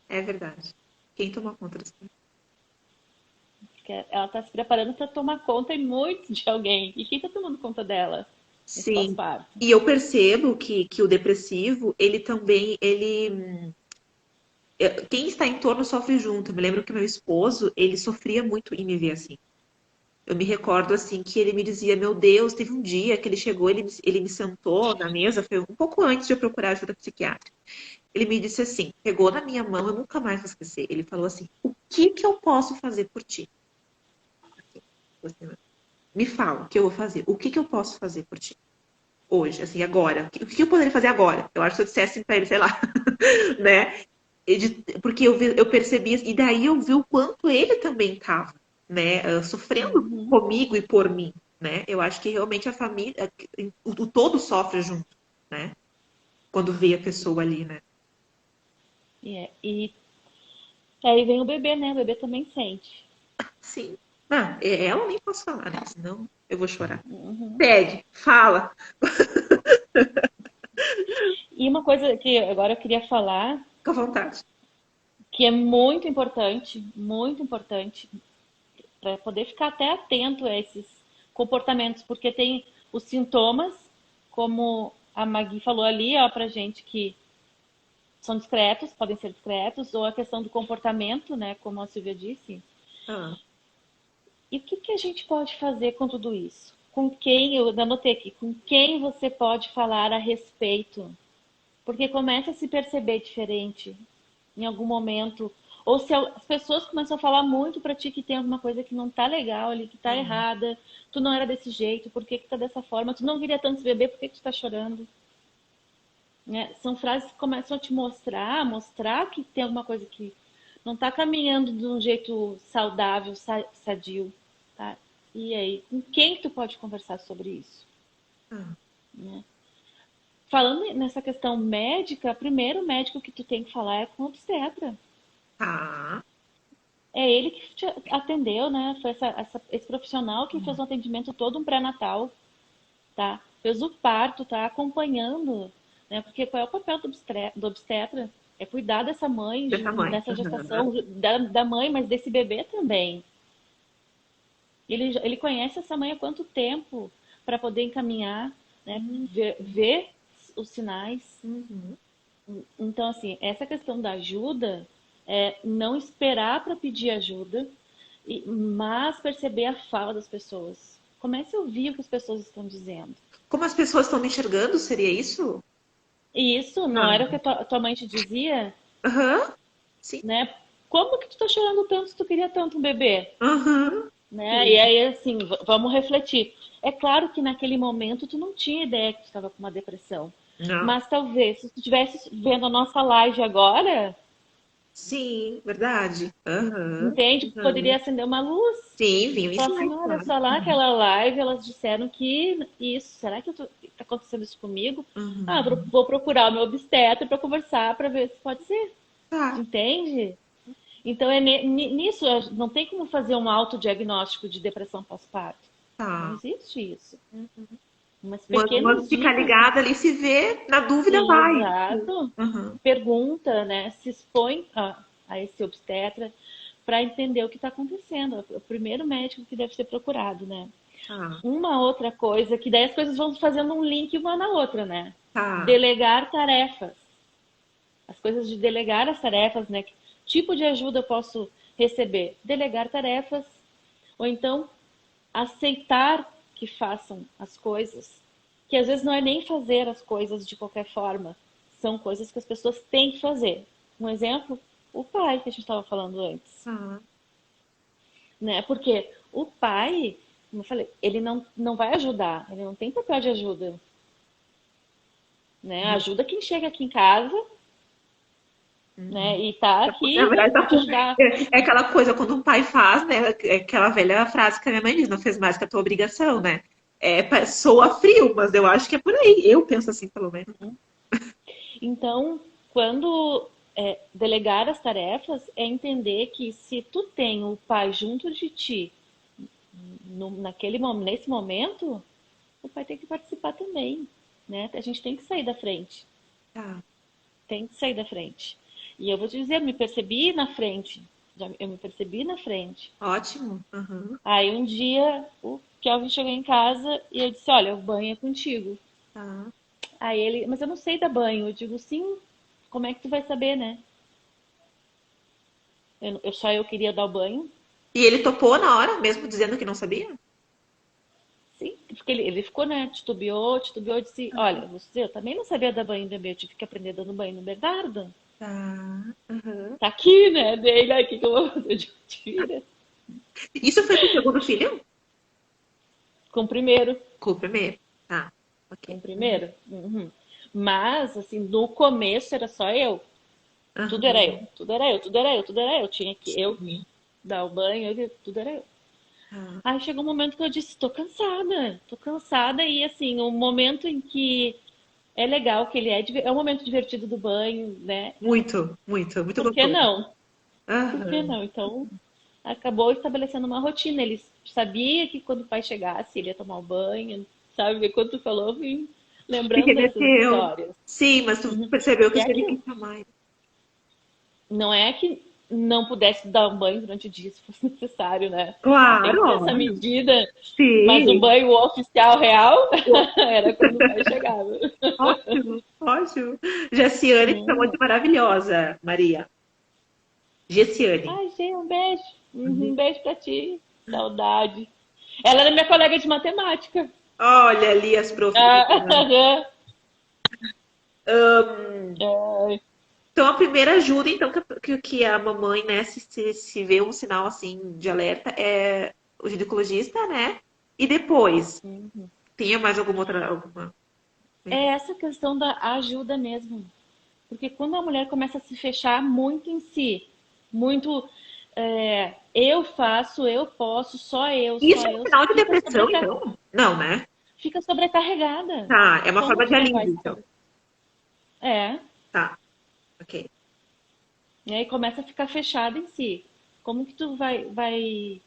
é verdade. Quem toma conta disso? Porque ela está se preparando para tomar conta muito de alguém. E quem está tomando conta dela nesse Sim. pós-parto? E eu percebo que o depressivo, ele também, ele quem está em torno sofre junto. Eu me lembro que meu esposo, ele sofria muito em me ver assim. Eu me recordo assim que ele me dizia, meu Deus, teve um dia que ele chegou, ele me sentou na mesa, foi um pouco antes de eu procurar ajuda psiquiátrica. Ele me disse assim, pegou na minha mão, eu nunca mais vou esquecer. Ele falou assim, o que que eu posso fazer por ti? Você me fala o que eu vou fazer. O que que eu posso fazer por ti? Hoje, assim, agora. O que eu poderia fazer agora? Eu acho que se eu dissesse pra ele, sei lá, né? Porque eu percebi, e daí eu vi o quanto ele também estava, né, sofrendo Uhum. comigo e por mim, né? Eu acho que realmente a família, o todo sofre junto, né? Quando vê a pessoa ali, né? E aí vem o bebê, né? O bebê também sente. Sim. Ah, ela nem posso falar, né? Senão eu vou chorar. Uhum. Pede, fala, E uma coisa que agora eu queria falar, fica à vontade. que é muito importante, para poder ficar até atento a esses comportamentos, porque tem os sintomas, como a Magui falou ali, ó, pra gente que são discretos, podem ser discretos, ou a questão do comportamento, né, como a Silvia disse. Ah, E o que que a gente pode fazer com tudo isso? Com quem, eu anotei aqui, com quem você pode falar a respeito? Porque começa a se perceber diferente em algum momento. Ou se as pessoas começam a falar muito pra ti que tem alguma coisa que não tá legal ali, que tá hum, errada, tu não era desse jeito, por que que tá dessa forma? Tu não queria tanto esse bebê, por que que tu tá chorando? Né? São frases que começam a te mostrar que tem alguma coisa que não tá caminhando de um jeito saudável, sadio, tá? E aí, com quem que tu pode conversar sobre isso? ah, Né? Falando nessa questão médica, primeiro médico que tu tem que falar é com o obstetra. tá. É ele que te atendeu, né? Foi esse profissional que fez um atendimento todo um pré-natal, tá? Fez o parto, tá acompanhando, né? Porque qual é o papel do obstetra? É cuidar dessa mãe, Dessa mãe. nessa Aham. gestação, da mãe, mas desse bebê também. Ele conhece essa mãe há quanto tempo para poder encaminhar, né? Hum, Ver os sinais. uhum. Então, assim, essa questão da ajuda é não esperar para pedir ajuda, mas perceber a fala das pessoas. Comece a ouvir o que as pessoas estão dizendo. Como as pessoas estão me enxergando, seria isso? E isso não era o que Ah, a tua mãe te dizia, aham, sim. né? Como que tu tá chorando tanto se tu queria tanto um bebê? Aham, Né? E sim. aí, assim, vamos refletir. É claro que naquele momento tu não tinha ideia que tu estava com uma depressão. Não. Mas talvez, se tu estivesse vendo a nossa live agora, Sim, verdade. Aham, entende? aham. Poderia acender uma luz. Sim, vinha um Falar assim, insight, olha claro. só lá, Uhum. aquela live, elas disseram que isso, será que tá acontecendo isso comigo? Ah, Uhum. vou procurar o meu obstetra para conversar, para ver se pode ser, Tá, entende? Então, nisso, não tem como fazer um autodiagnóstico de depressão pós-parto. Não tá. existe isso. Umas Uma pequenas ficar dicas, ligada ali, se vê, na dúvida vai. exato, Uhum. pergunta, né? Se expõe a esse obstetra para entender o que está acontecendo. É o primeiro médico que deve ser procurado, né? Tá, Uma outra coisa, que daí as coisas vão fazendo um link uma na outra, né? tá. Delegar tarefas. As coisas de delegar as tarefas, né? Que tipo de ajuda eu posso receber? Delegar tarefas, ou então aceitar que façam as coisas, que às vezes não é nem fazer as coisas de qualquer forma, são coisas que as pessoas têm que fazer. um exemplo, o pai que a gente estava falando antes, Ah, né? Porque o pai, como eu falei, ele não vai ajudar, ele não tem papel de ajuda, né? Ajuda quem chega aqui em casa, né? uhum. E tá Na aqui, né? verdade, Vou te ajudar. é aquela coisa quando um pai faz, né? É aquela velha frase que a minha mãe diz, não fez mais que a tua obrigação, né? Soa frio, mas eu acho que é por aí. Eu penso assim, pelo menos. Então, quando delegar as tarefas é entender que se tu tem o pai junto de ti nesse momento, o pai tem que participar também, né? A gente tem que sair da frente, Tá. tem que sair da frente. E eu vou te dizer, eu me percebi na frente, eu me percebi na frente. Ótimo. Uhum. Aí um dia o Kelvin chegou em casa e eu disse, olha, o banho é contigo. Tá. Aí ele, mas eu não sei dar banho. Eu digo, sim, como é que tu vai saber, né? Eu queria dar o banho. E ele topou na hora, mesmo dizendo que não sabia? Sim, porque ele ficou, né? Titubeou, disse, olha, você, eu também não sabia dar banho no bebê, eu tive que aprender dando banho no Bernardo. Tá. Uhum. Tá aqui, né? Dele, aí, o que que eu vou fazer de tira? Isso foi com o segundo filho? Com o primeiro, Com o primeiro. Tá. com Ok. o primeiro. Uhum. Mas, assim, no começo era só eu. Tudo era eu, Uhum. tudo era eu, tudo era eu, tudo era eu. Tinha que eu Sim. dar o banho, tudo era eu. Tá. Aí chegou um momento que eu disse, tô cansada e assim, o momento em que é legal que ele é um momento divertido do banho, né? Muito, muito, muito Por que gostoso. não? Por que Aham. não? Então, acabou estabelecendo uma rotina. Ele sabia que quando o pai chegasse, ele ia tomar o banho, sabe? Quando tu falou, eu vim Me lembrando dessas remeteu. histórias. Sim, mas tu Uhum. percebeu que E é você teve que aquilo. chamar. Não é que não pudesse dar um banho durante o dia se fosse necessário, né? Tem que ter Claro, essa óbvio. medida, mas o Sim. banho oficial real era quando o pai chegava. Ótimo, ótimo. Gessiane te chamou de Hum. maravilhosa, Maria. Gessiane. Ai, Gê, um beijo. Um beijo pra ti. Saudade. Ela era minha colega de matemática. Olha ali as profs do doutorado. Ah, Ahn, é, então, a primeira ajuda, então, que a mamãe, né, se vê um sinal, assim, de alerta, é o ginecologista, né? E depois, tinha mais alguma outra, alguma... é essa questão da ajuda mesmo. Porque quando a mulher começa a se fechar muito em si, muito eu faço, eu posso, Isso só é um eu, sinal de fica, depressão, então? Não, né? fica sobrecarregada. Tá, é uma Como forma tu de não vai alívio, se então. É, Tá, ok. e aí começa a ficar fechada em si. Como que tu vai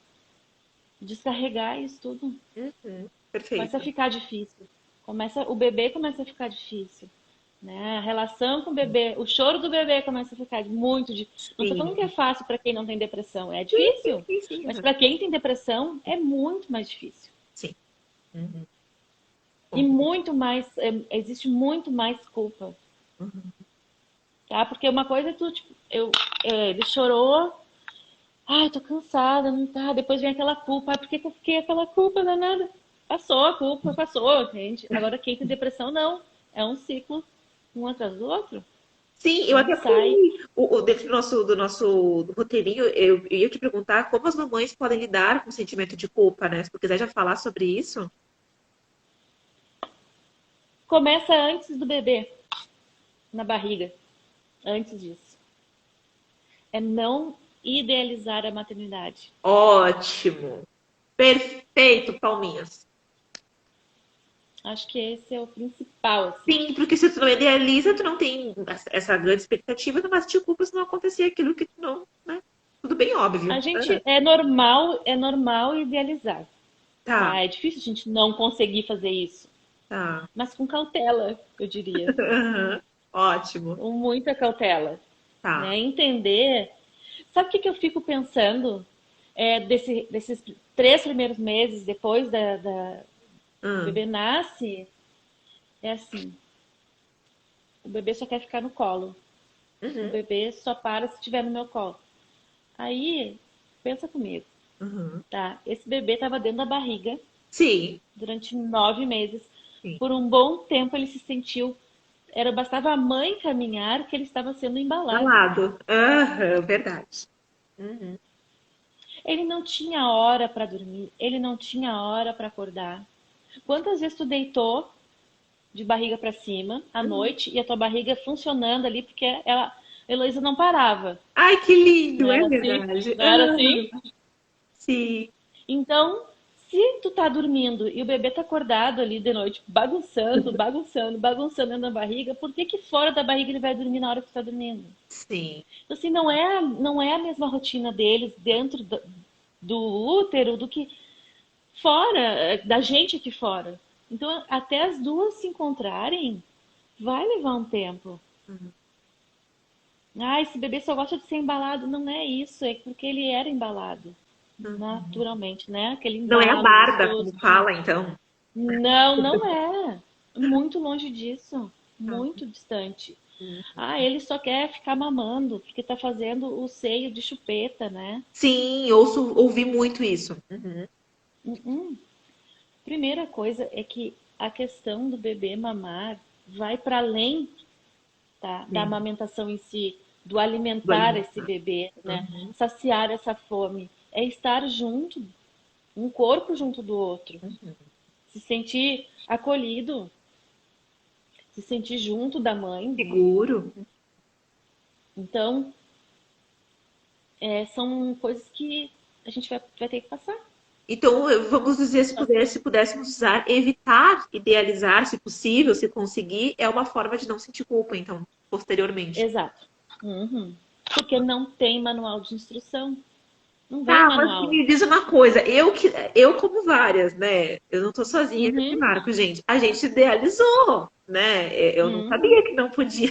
descarregar isso tudo? Uhum, Começa a perfeito. ficar difícil. O bebê começa a ficar difícil. Né? A relação com o bebê, o choro do bebê começa a ficar muito difícil. Não estou falando que é Sim, fácil para quem não tem depressão, é sim, sim, difícil. sim, sim. Mas Uhum. para quem tem depressão é muito mais difícil. Sim. Uhum. E Concordo. existe muito mais culpa, Uhum. tá? Porque uma coisa é tu, tipo, ele chorou, ai, tô cansada, não tá. Depois vem aquela culpa, ai, por que que eu fiquei aquela culpa danada? Passou a culpa, passou, entende? Agora quem tem depressão não, é um ciclo um atrás do outro. Sim, eu Não até sai. fui, dentro do nosso roteirinho, eu ia te perguntar como as mamães podem lidar com o sentimento de culpa, né? Se tu quiser já falar sobre isso. Começa antes do bebê, na barriga, antes disso. É não idealizar a maternidade. Ótimo. Perfeito, palminhas. Acho que esse é o principal, assim. Sim, porque se tu não idealiza, tu não tem essa grande expectativa, tu não vai te culpa se não acontecer aquilo que tu não, né? Tudo bem A óbvio. Aham. gente é normal idealizar, Tá, tá? É difícil a gente não conseguir fazer isso, tá. mas com cautela, eu diria, Aham. Ótimo. com muita cautela, Tá. né? Entender. Sabe o que que eu fico pensando desses 3 primeiros meses depois que o Hum. bebê nasce? É assim, o bebê só quer ficar no colo. O Uhum. bebê só para se estiver no meu colo. Aí, pensa comigo, Uhum. tá? Esse bebê estava dentro da barriga Sim, durante 9 meses. sim. Por um bom tempo ele se sentiu. bastava a mãe caminhar que ele estava sendo Ao embalado. lado. Aham, verdade. Uhum. Ele não tinha hora para dormir, ele não tinha hora para acordar. Quantas vezes tu deitou de barriga para cima à Uhum. noite e a tua barriga funcionando ali porque ela, a Heloísa não parava. Ai, que Não lindo, é era assim? verdade. Não era assim? Aham. Sim. Então, se tu tá dormindo e o bebê tá acordado ali de noite, bagunçando, bagunçando, bagunçando dentro da barriga, por que que fora da barriga ele vai dormir na hora que tu tá dormindo? Sim. Então, assim, não é a mesma rotina deles dentro do útero do que fora, da gente aqui fora. Então, até as duas se encontrarem, vai levar um tempo. Uhum. Ah, esse bebê só gosta de ser embalado. Não é isso, é porque ele era embalado, Uhum. naturalmente, né? Aquele Não é a embalo Barda, gostoso. como fala, então. Não, não é. Muito longe disso. Ah, Muito distante. uhum. Ah, ele só quer ficar mamando, porque tá fazendo o seio de chupeta, né? Sim, ouvi muito isso. Uhum. Uh-uh. Primeira coisa é que a questão do bebê mamar vai para além, tá, da Sim, amamentação em si, do do alimentar esse alimentar. bebê, né? Uhum. Saciar essa fome. É estar junto, um corpo junto do outro. Uhum. Se sentir acolhido, se sentir junto da mãe. Seguro. Então, são coisas que a gente vai ter que passar. Então, vamos dizer, se pudéssemos usar, evitar idealizar, se possível, se conseguir, é uma forma de não sentir culpa, então, posteriormente. Exato. Uhum. Porque não tem manual de instrução. Não vem Tá, mas manual. me diz uma coisa, eu como várias, né? Eu não tô sozinha nesse Uhum. barco, gente. A gente idealizou, né? Eu não Uhum. sabia que não podia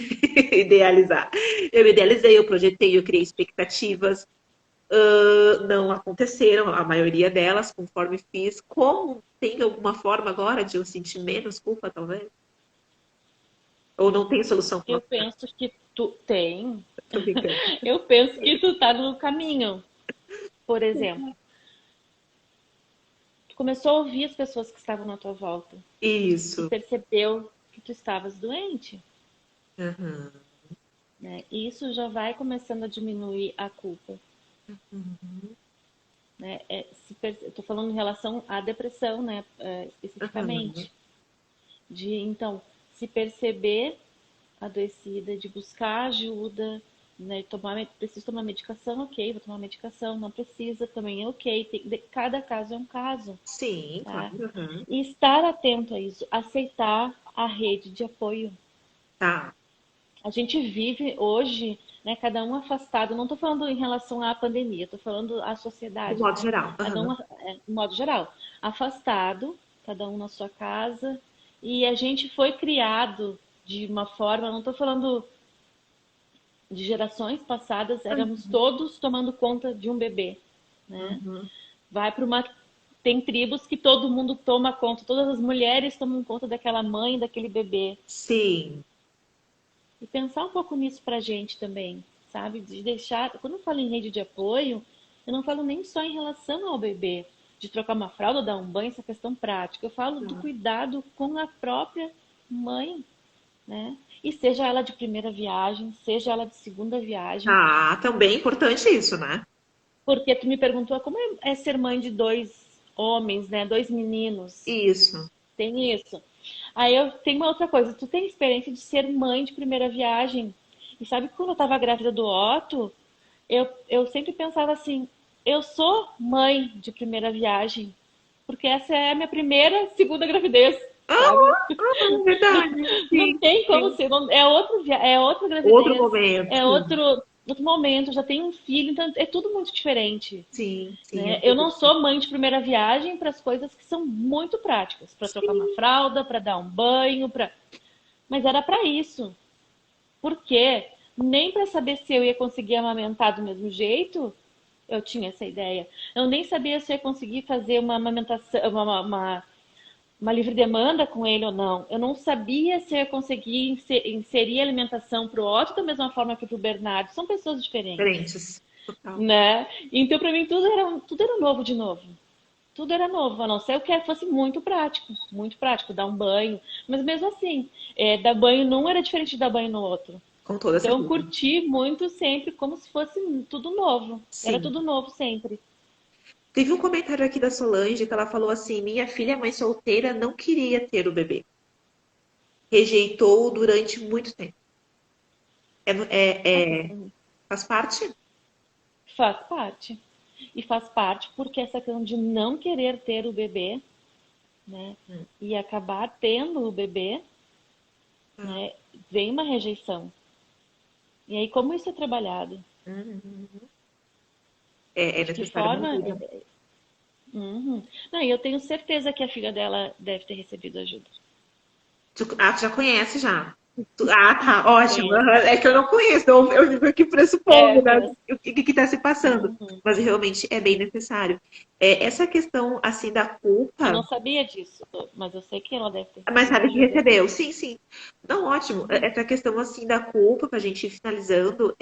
idealizar. Eu idealizei, eu projetei, eu criei expectativas. Não aconteceram, a maioria delas, conforme fiz. Como tem alguma forma agora de eu sentir menos culpa, talvez? Ou não tem solução para Eu uma penso que tu tem. Tô brincando. Eu penso que tu tá no caminho. Por exemplo, tu começou a ouvir as pessoas que estavam na tua volta e Isso. percebeu que tu estavas doente, Uhum. né? E isso já vai começando a diminuir a culpa, Uhum. né? Eu tô falando em relação à depressão, né? Uhum. Especificamente. De, então, se perceber adoecida, de buscar ajuda, né? Preciso tomar medicação, ok, vou tomar medicação, não precisa, também é ok. Cada caso é um caso, Sim, claro. tá? Uhum. E estar atento a isso, aceitar a rede de apoio. Tá. A gente vive hoje, né, cada um afastado. Não estou falando em relação à pandemia, estou falando à De sociedade, modo né? geral. Cada Uhum. um, de modo geral, afastado, cada um na sua casa. E a gente foi criado de uma forma, não estou falando de gerações passadas, éramos todos tomando conta de um bebê, né? Uhum. Vai para uma Tem tribos que todo mundo toma conta, todas as mulheres tomam conta daquela mãe, daquele bebê. Sim. E pensar um pouco nisso pra gente também, sabe? De deixar. Quando eu falo em rede de apoio, eu não falo nem só em relação ao bebê, de trocar uma fralda, dar um banho, essa questão prática. Eu falo do cuidado com a própria mãe, né? E seja ela de primeira viagem, seja ela de segunda viagem, Tá, também é importante isso, né? porque tu me perguntou como é ser mãe de dois homens, né? Dois meninos. Isso. Tem isso. Aí eu tenho uma outra coisa. Tu tem experiência de ser mãe de primeira viagem. E sabe que quando eu tava grávida do Otto, eu sempre pensava assim, eu sou mãe de primeira viagem. Porque essa é a minha primeira, segunda gravidez, sabe? Verdade. Não Sim, tem como sim. ser. É é outra Outro gravidez, momento. é outro momento. Já tenho um filho, então é tudo muito diferente. Sim, sim, é Né? Eu tudo não diferente. sou mãe de primeira viagem para as coisas que são muito práticas, para trocar uma Sim, fralda, para dar um banho, mas era para isso. Por quê? Nem para saber se eu ia conseguir amamentar do mesmo jeito, eu tinha essa ideia. Eu nem sabia se eu ia conseguir fazer uma amamentação, uma livre demanda com ele ou não. Eu não sabia se eu ia conseguir inserir alimentação para o Otto da mesma forma que para o Bernardo. São pessoas diferentes, diferentes. Total. né? Então, para mim, tudo era novo de novo. Tudo era novo, a não ser que fosse muito prático, dar um banho. Mas mesmo assim, dar banho num era diferente de dar banho no outro. Com toda Então eu certeza. curti muito sempre, como se fosse tudo novo. Era Sim. tudo novo sempre. Teve um comentário aqui da Solange que ela falou assim: minha filha, mãe solteira, não queria ter o bebê. Rejeitou durante muito tempo. Faz parte? Faz parte. E faz parte porque essa questão de não querer ter o bebê, né? Hum, E acabar tendo o bebê, tá. né? Vem uma rejeição. E aí, como isso é trabalhado? Uhum. É De que necessário uma forma? ajuda. Uhum. Não, e eu tenho certeza que a filha dela deve ter recebido ajuda. Tu já conhece já? Ah, tá, ótimo. Conheço. Aham. É que eu não conheço, então eu fico aqui pressupondo, né? Conheço. O que está se passando. Uhum. Mas realmente é bem necessário. Essa questão, assim, da Eu culpa. não sabia disso, mas eu sei que ela deve ter Mas recebido sabe que ajuda. recebeu? Sim, sim. Não, ótimo. Uhum. Essa questão assim da culpa, pra gente ir finalizando,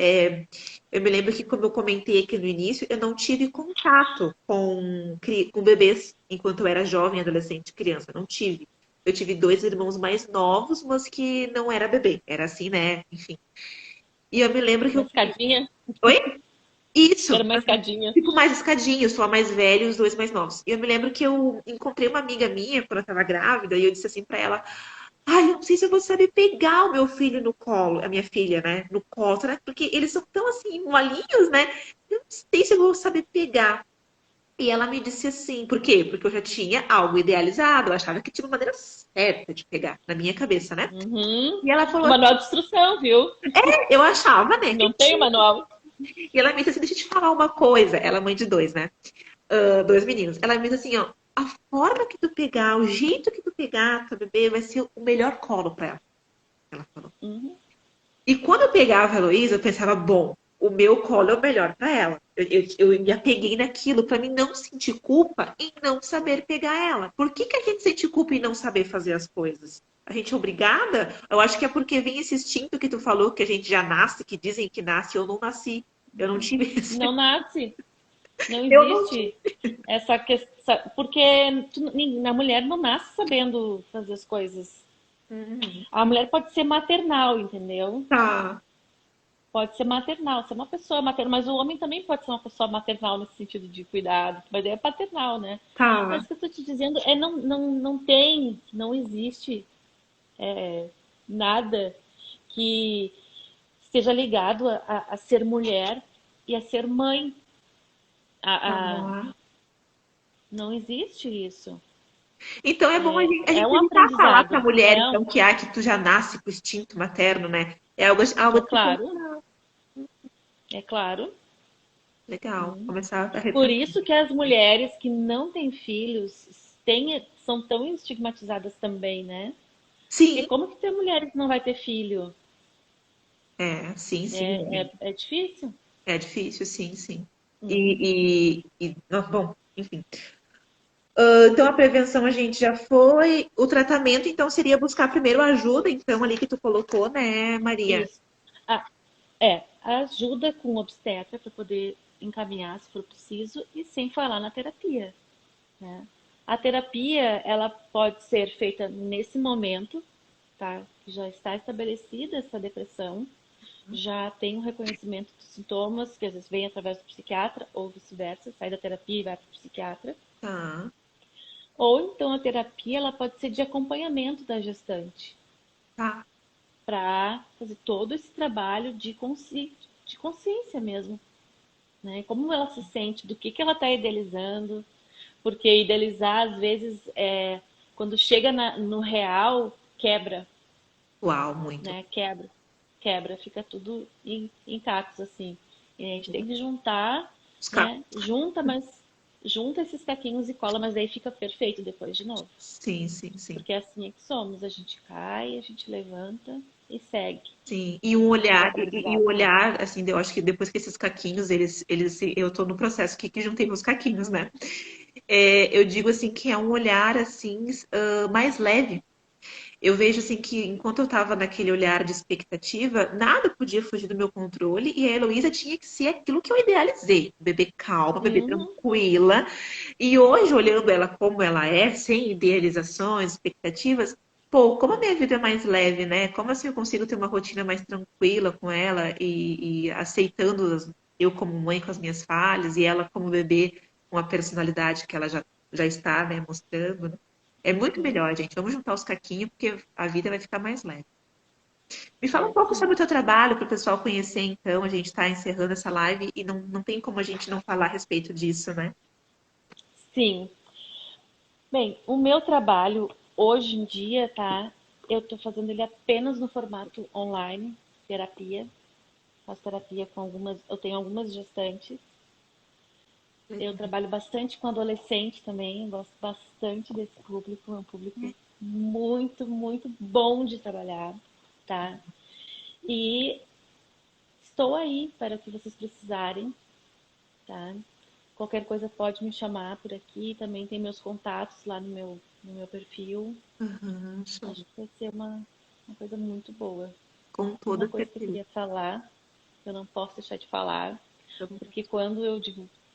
eu me lembro que, como eu comentei aqui no início, eu não tive contato com bebês enquanto eu era jovem, adolescente, criança. Não tive. Eu tive dois irmãos mais novos, mas que não era bebê. Era assim, né? Enfim. E eu me lembro que Uma eu. escadinha? Oi? Isso! Era uma escadinha. Tipo mais escadinhos, só a mais velho e os dois mais novos. E eu me lembro que eu encontrei uma amiga minha quando eu tava grávida, e eu disse assim pra ela. Ai, eu não sei se eu vou saber pegar o meu filho no colo, a minha filha, né? No colo, né? Porque eles são tão assim, molinhos, né? Eu não sei se eu vou saber pegar. E ela me disse assim, por quê? Porque eu já tinha algo idealizado, eu achava que tinha uma maneira certa de pegar, na minha cabeça, né? Uhum. E ela falou assim, Manual de instrução, viu? eu achava, né, que Não tem o tinha. manual. E ela me disse assim, deixa eu te falar uma coisa. Ela é mãe de dois, né? Dois meninos. Ela me disse assim, ó, a forma que tu pegar, o jeito que tu pegar tua bebê vai ser o melhor colo pra ela. Ela falou. Uhum. E quando eu pegava a Heloísa, eu pensava, bom, o meu colo é o melhor para ela. Eu me apeguei naquilo para mim não sentir culpa em não saber pegar ela. Por que a gente sente culpa em não saber fazer as coisas? A gente é obrigada? Eu acho que é porque vem esse instinto que tu falou, que a gente já nasce, que dizem que nasce, eu não nasci. Eu não tive esse. Não nasce. Não Eu não tive. existe essa questão. Porque a mulher não nasce sabendo fazer as coisas. Uhum. A mulher pode ser maternal, entendeu? Tá, Pode ser maternal, ser uma pessoa maternal, mas o homem também pode ser uma pessoa maternal nesse sentido de cuidado, mas daí é paternal, né? Mas tá. o que eu estou te dizendo é não tem, não existe nada que esteja ligado a ser mulher e a ser mãe. Tá. Não existe isso. Então é bom a É gente um evitar falar para a aprendizado. mulher, Não, então, que tu já nasce com o instinto materno, né? É algo é de se claro, pensar. é claro. Legal. Hum. Começar a Por repensar. isso que as mulheres que não têm filhos são tão estigmatizadas também, né? Porque Sim, como que tem mulheres que não vai ter filho? sim, sim. É difícil. É difícil, sim, sim. Uhum. Bom, enfim. Então a prevenção a gente já foi. O tratamento, então, seria buscar primeiro ajuda, então, ali que tu colocou, né, Maria? Isso. Ah, ajuda com o obstetra para poder encaminhar se for preciso e sem falar na terapia, né? A terapia, ela pode ser feita nesse momento, tá? Já está estabelecida essa depressão, já tem um reconhecimento dos sintomas, que às vezes vem através do psiquiatra, ou vice-versa, sai da terapia e vai para o psiquiatra. Tá, Ou então a terapia, ela pode ser de acompanhamento da gestante, tá. para fazer todo esse trabalho de consciência mesmo, né? Como ela se sente, do que ela está idealizando, porque idealizar, às vezes, quando chega no real, quebra, Uau, muito. né? Quebra, fica tudo em cacos, assim. E a gente tem que juntar, Buscar. né? Junta esses caquinhos e cola, mas aí fica perfeito depois de novo. Sim, sim, sim. Porque é assim é que somos. A gente cai, a gente levanta e segue. Sim, e um Esse é o olhar, e o aprendizado. olhar, assim, eu acho que depois que esses caquinhos, eu tô no processo que juntei meus caquinhos, né? Eu digo assim que é um olhar assim mais leve. Eu vejo assim que enquanto eu estava naquele olhar de expectativa, nada podia fugir do meu controle e a Heloísa tinha que ser aquilo que eu idealizei. Bebê calma, bebê Uhum. tranquila. E hoje, olhando ela como ela é, sem idealizações, expectativas, pô, como a minha vida é mais leve, né? Como assim eu consigo ter uma rotina mais tranquila com ela e aceitando eu como mãe com as minhas falhas e ela como bebê com a personalidade que ela já está, né, mostrando, né? É muito Sim, melhor, gente. Vamos juntar os caquinhos, porque a vida vai ficar mais leve. Me fala um é, pouco sim. sobre o teu trabalho, para o pessoal conhecer, então. A gente está encerrando essa live e não tem como a gente não falar a respeito disso, né? Sim. Bem, o meu trabalho hoje em dia, tá? Eu tô fazendo ele apenas no formato online, terapia. Faço terapia com algumas, eu tenho algumas gestantes. Eu trabalho bastante com adolescente também, gosto bastante desse público, é um público muito, muito bom de trabalhar, tá? E estou aí para o que vocês precisarem, tá? Qualquer coisa pode me chamar por aqui, também tem meus contatos lá no meu perfil. Uhum, show. Acho que vai ser uma coisa muito boa. Com Uma toda coisa que eu certeza. queria falar, eu não posso deixar de falar, porque quando eu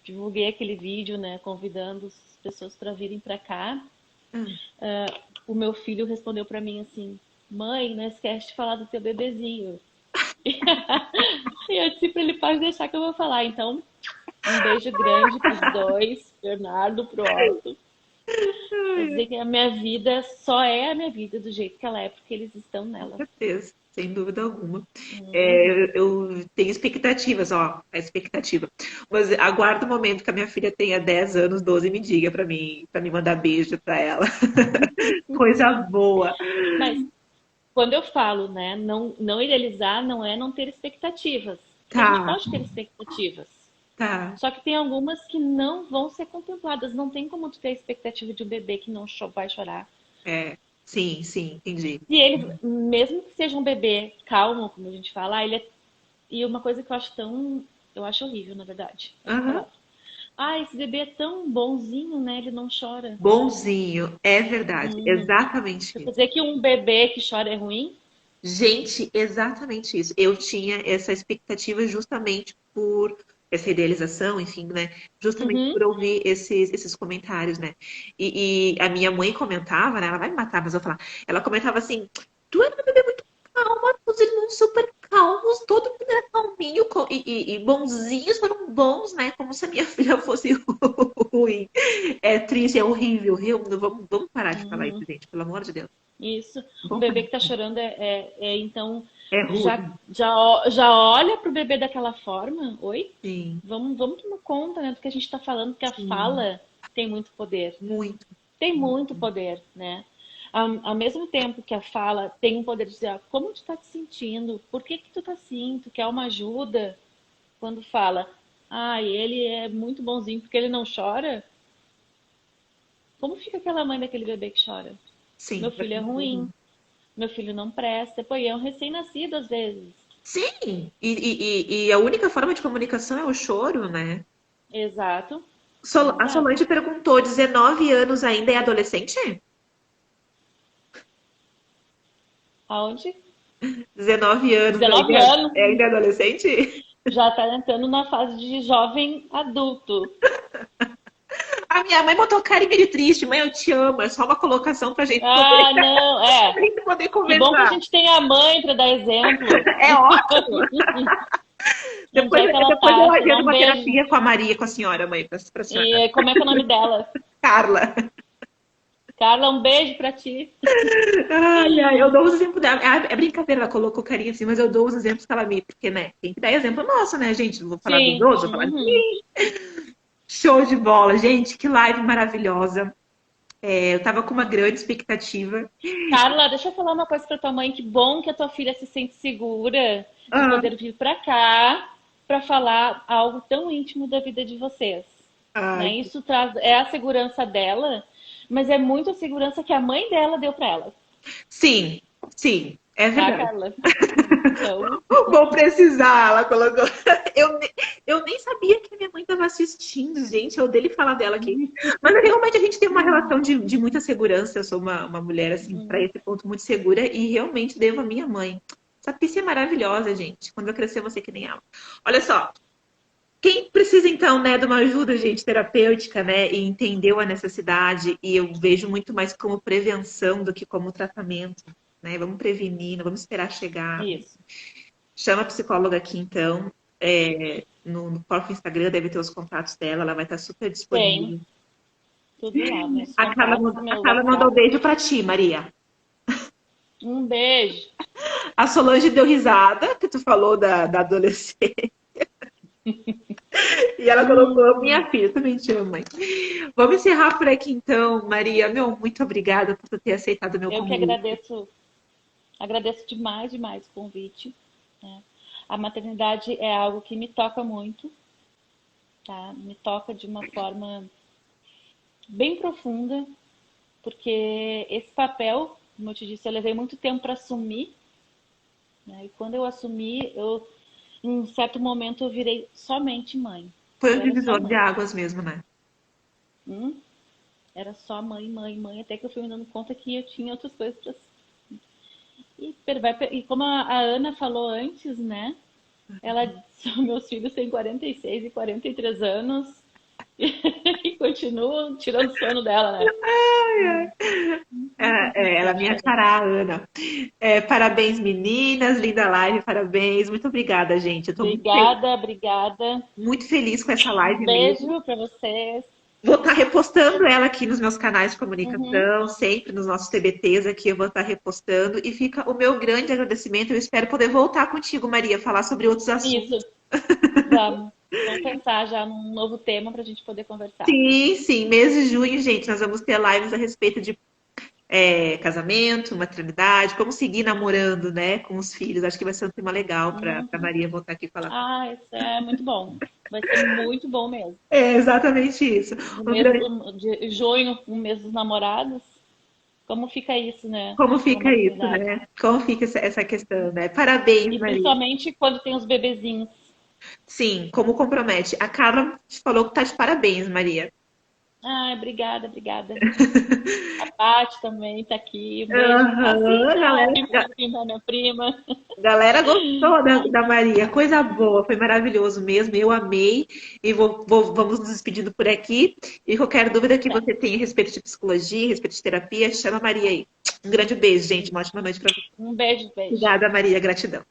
divulguei aquele vídeo, né, convidando as pessoas para virem para cá, Hum. o meu filho respondeu para mim assim: Mãe, não esquece de falar do teu bebezinho. E eu disse para ele: Pode deixar que eu vou falar. Então, um beijo grande para os dois, Bernardo, pro Otto. Pra dizer que a minha vida só é a minha vida do jeito que ela é, porque eles estão Com nela. certeza, sem dúvida alguma. Uhum. Eu tenho expectativas, ó, a expectativa. Mas aguardo o momento que a minha filha tenha 10 anos, 12 e me diga para me mandar beijo para ela. Coisa boa. Mas quando eu falo, né, não idealizar não é não ter expectativas. Porque a gente Tá, pode ter expectativas. tá. Só que tem algumas que não vão ser contempladas. Não tem como tu ter a expectativa de um bebê que não vai chorar. É, sim, sim, entendi. E ele, mesmo que seja um bebê calmo, como a gente fala, ele é... E uma coisa que eu acho tão... Eu acho horrível, na verdade, essa Aham. palavra. Ah, esse bebê é tão bonzinho, né? Ele não chora. Bonzinho, é verdade, Uhum. exatamente Quer isso. dizer que um bebê que chora é ruim? Gente, exatamente isso. Eu tinha essa expectativa justamente por essa idealização, enfim, né? Justamente Uhum. por ouvir esses comentários, né? E a minha mãe comentava, né? Ela vai me matar, mas eu vou falar. Ela comentava assim: tu é uma bebê muito calma, os irmãos super calmos, todo mundo era calminho e bonzinhos, foram bons, né? Como se a minha filha fosse ruim. É triste, é horrível. Vamos parar de falar isso, Uhum. gente, pelo amor de Deus. Isso. Um Vamos bebê que parar. tá chorando então É já, ruim. já olha pro bebê daquela forma. Oi? Sim. Vamos tomar conta, né, do que a gente tá falando, que a Sim, fala tem muito poder. muito. Tem muito poder, né? Ao mesmo tempo que a fala tem um poder de dizer, como tu tá te sentindo? Por que que tu tá assim? Tu quer uma ajuda? Quando fala, ele é muito bonzinho porque ele não chora. Como fica aquela mãe daquele bebê que chora? Meu Sim, vai filho é ficar muito ruim. ruim, meu filho não presta. Pô, e é um recém-nascido às vezes. Sim, e a única forma de comunicação é o choro, né? Exato. Não A dá. Solange perguntou, 19 anos ainda é adolescente? Aonde? 19 anos 19 anos, ainda é adolescente? já tá entrando na fase de jovem adulto. A minha mãe botou carinha de triste, mãe, eu te amo. É só uma colocação Ah, não, pra é. gente poder Que bom que a conversar. gente tem a mãe para dar exemplo. É ótimo. Onde é que ela Depois eu tá? Se agendo não, um uma beijo. terapia com a Maria, com a senhora, mãe, pra senhora. E como é que é o nome dela? Carla. Carla, um beijo pra ti. Ai, ai, eu dou os exemplos dela. É brincadeira, ela colocou carinha assim, mas eu dou os exemplos que ela me. Porque, né? Tem que dar exemplo nosso, né, gente? Não vou falar dos Sim. outros, vou falar de Uhum. mim. Show de bola, gente, que live maravilhosa. Eu tava com uma grande expectativa. Carla, deixa eu falar uma coisa pra tua mãe. Que bom que a tua filha se sente segura de Ah, poder vir pra cá pra falar algo tão íntimo da vida de vocês. Né? ai, Isso traz é a segurança dela, mas é muito a segurança que a mãe dela deu pra ela. sim, sim. É Tá, verdade. Carla? Então, Vou precisar, ela colocou. Eu, eu nem sabia que a minha mãe estava assistindo, gente. Eu dele falar dela aqui. Mas realmente a gente tem uma relação de muita segurança. Eu sou uma mulher, assim, para esse ponto, muito segura e realmente devo à minha mãe. Essa pizza é maravilhosa, gente. Quando eu crescer, eu vou ser que nem ela. Olha só, quem precisa, então, né, de uma ajuda, gente, terapêutica, né, e entendeu a necessidade, e eu vejo muito mais como prevenção do que como tratamento, né? Vamos prevenir, não vamos esperar chegar. isso. Chama a psicóloga aqui, então. No próprio Instagram deve ter os contatos dela, ela vai estar super Tem disponível. tudo lá, meus A Carla, contatos, a meu Carla mandou um WhatsApp. beijo pra ti, Maria. Um beijo. A Solange deu risada, que tu falou da adolescente. E ela colocou, minha filha, também te amo, mãe. Vamos encerrar por aqui, então, Maria. Meu, muito obrigada por tu ter aceitado o meu Eu que convite. agradeço demais, demais o convite, né? A maternidade é algo que me toca muito, tá? Me toca de uma forma bem profunda, porque esse papel, como eu te disse, eu levei muito tempo para assumir, né? E quando eu assumi, em um certo momento, eu virei somente mãe. Foi Eu um era só divisor de mãe. águas mesmo, né? Hum? Era só mãe, mãe, mãe, até que eu fui me dando conta que eu tinha outras coisas para. E como a Ana falou antes, né? Ela, meus filhos têm 46 e 43 anos e continuam tirando sono dela, né? Ela É é minha diferente. xará, Ana. Parabéns, meninas. Linda live, parabéns. Muito obrigada, gente. Eu estou Obrigada, obrigada. muito feliz com essa Um live mesmo. beijo para vocês. Vou estar repostando ela aqui nos meus canais de Uhum. comunicação, sempre nos nossos TBTs aqui eu vou estar repostando. E fica o meu grande agradecimento. Eu espero poder voltar contigo, Maria, falar sobre outros assuntos. Isso, vamos. Vamos pensar já num novo tema para a gente poder conversar. Sim, sim, mês de junho, gente, nós vamos ter lives a respeito de casamento, maternidade, como seguir namorando, né, com os filhos. Acho que vai ser um tema legal para Uhum. Maria voltar aqui e falar. Ah, isso é muito bom. Vai ser muito bom mesmo. É exatamente isso. No Um mês grande... de junho, um mês dos namorados, como fica isso, né? Como Com a fica isso, maternidade. né? Como fica essa questão, né? Parabéns, E Maria. principalmente quando tem os bebezinhos. Sim, como compromete. A Carla te falou que tá de parabéns, Maria. Ai, obrigada, obrigada. A Paty também tá aqui. Um beijo, Aham, Tazinha, pimpozinho da minha prima. galera gostou da Maria, coisa boa, foi maravilhoso mesmo, eu amei. E vamos nos despedindo por aqui. E qualquer dúvida que Tá. você tenha a respeito de psicologia, a respeito de terapia, chama a Maria aí. Um grande beijo, gente, uma ótima noite para você. Um beijo, beijo. Obrigada, Maria, gratidão.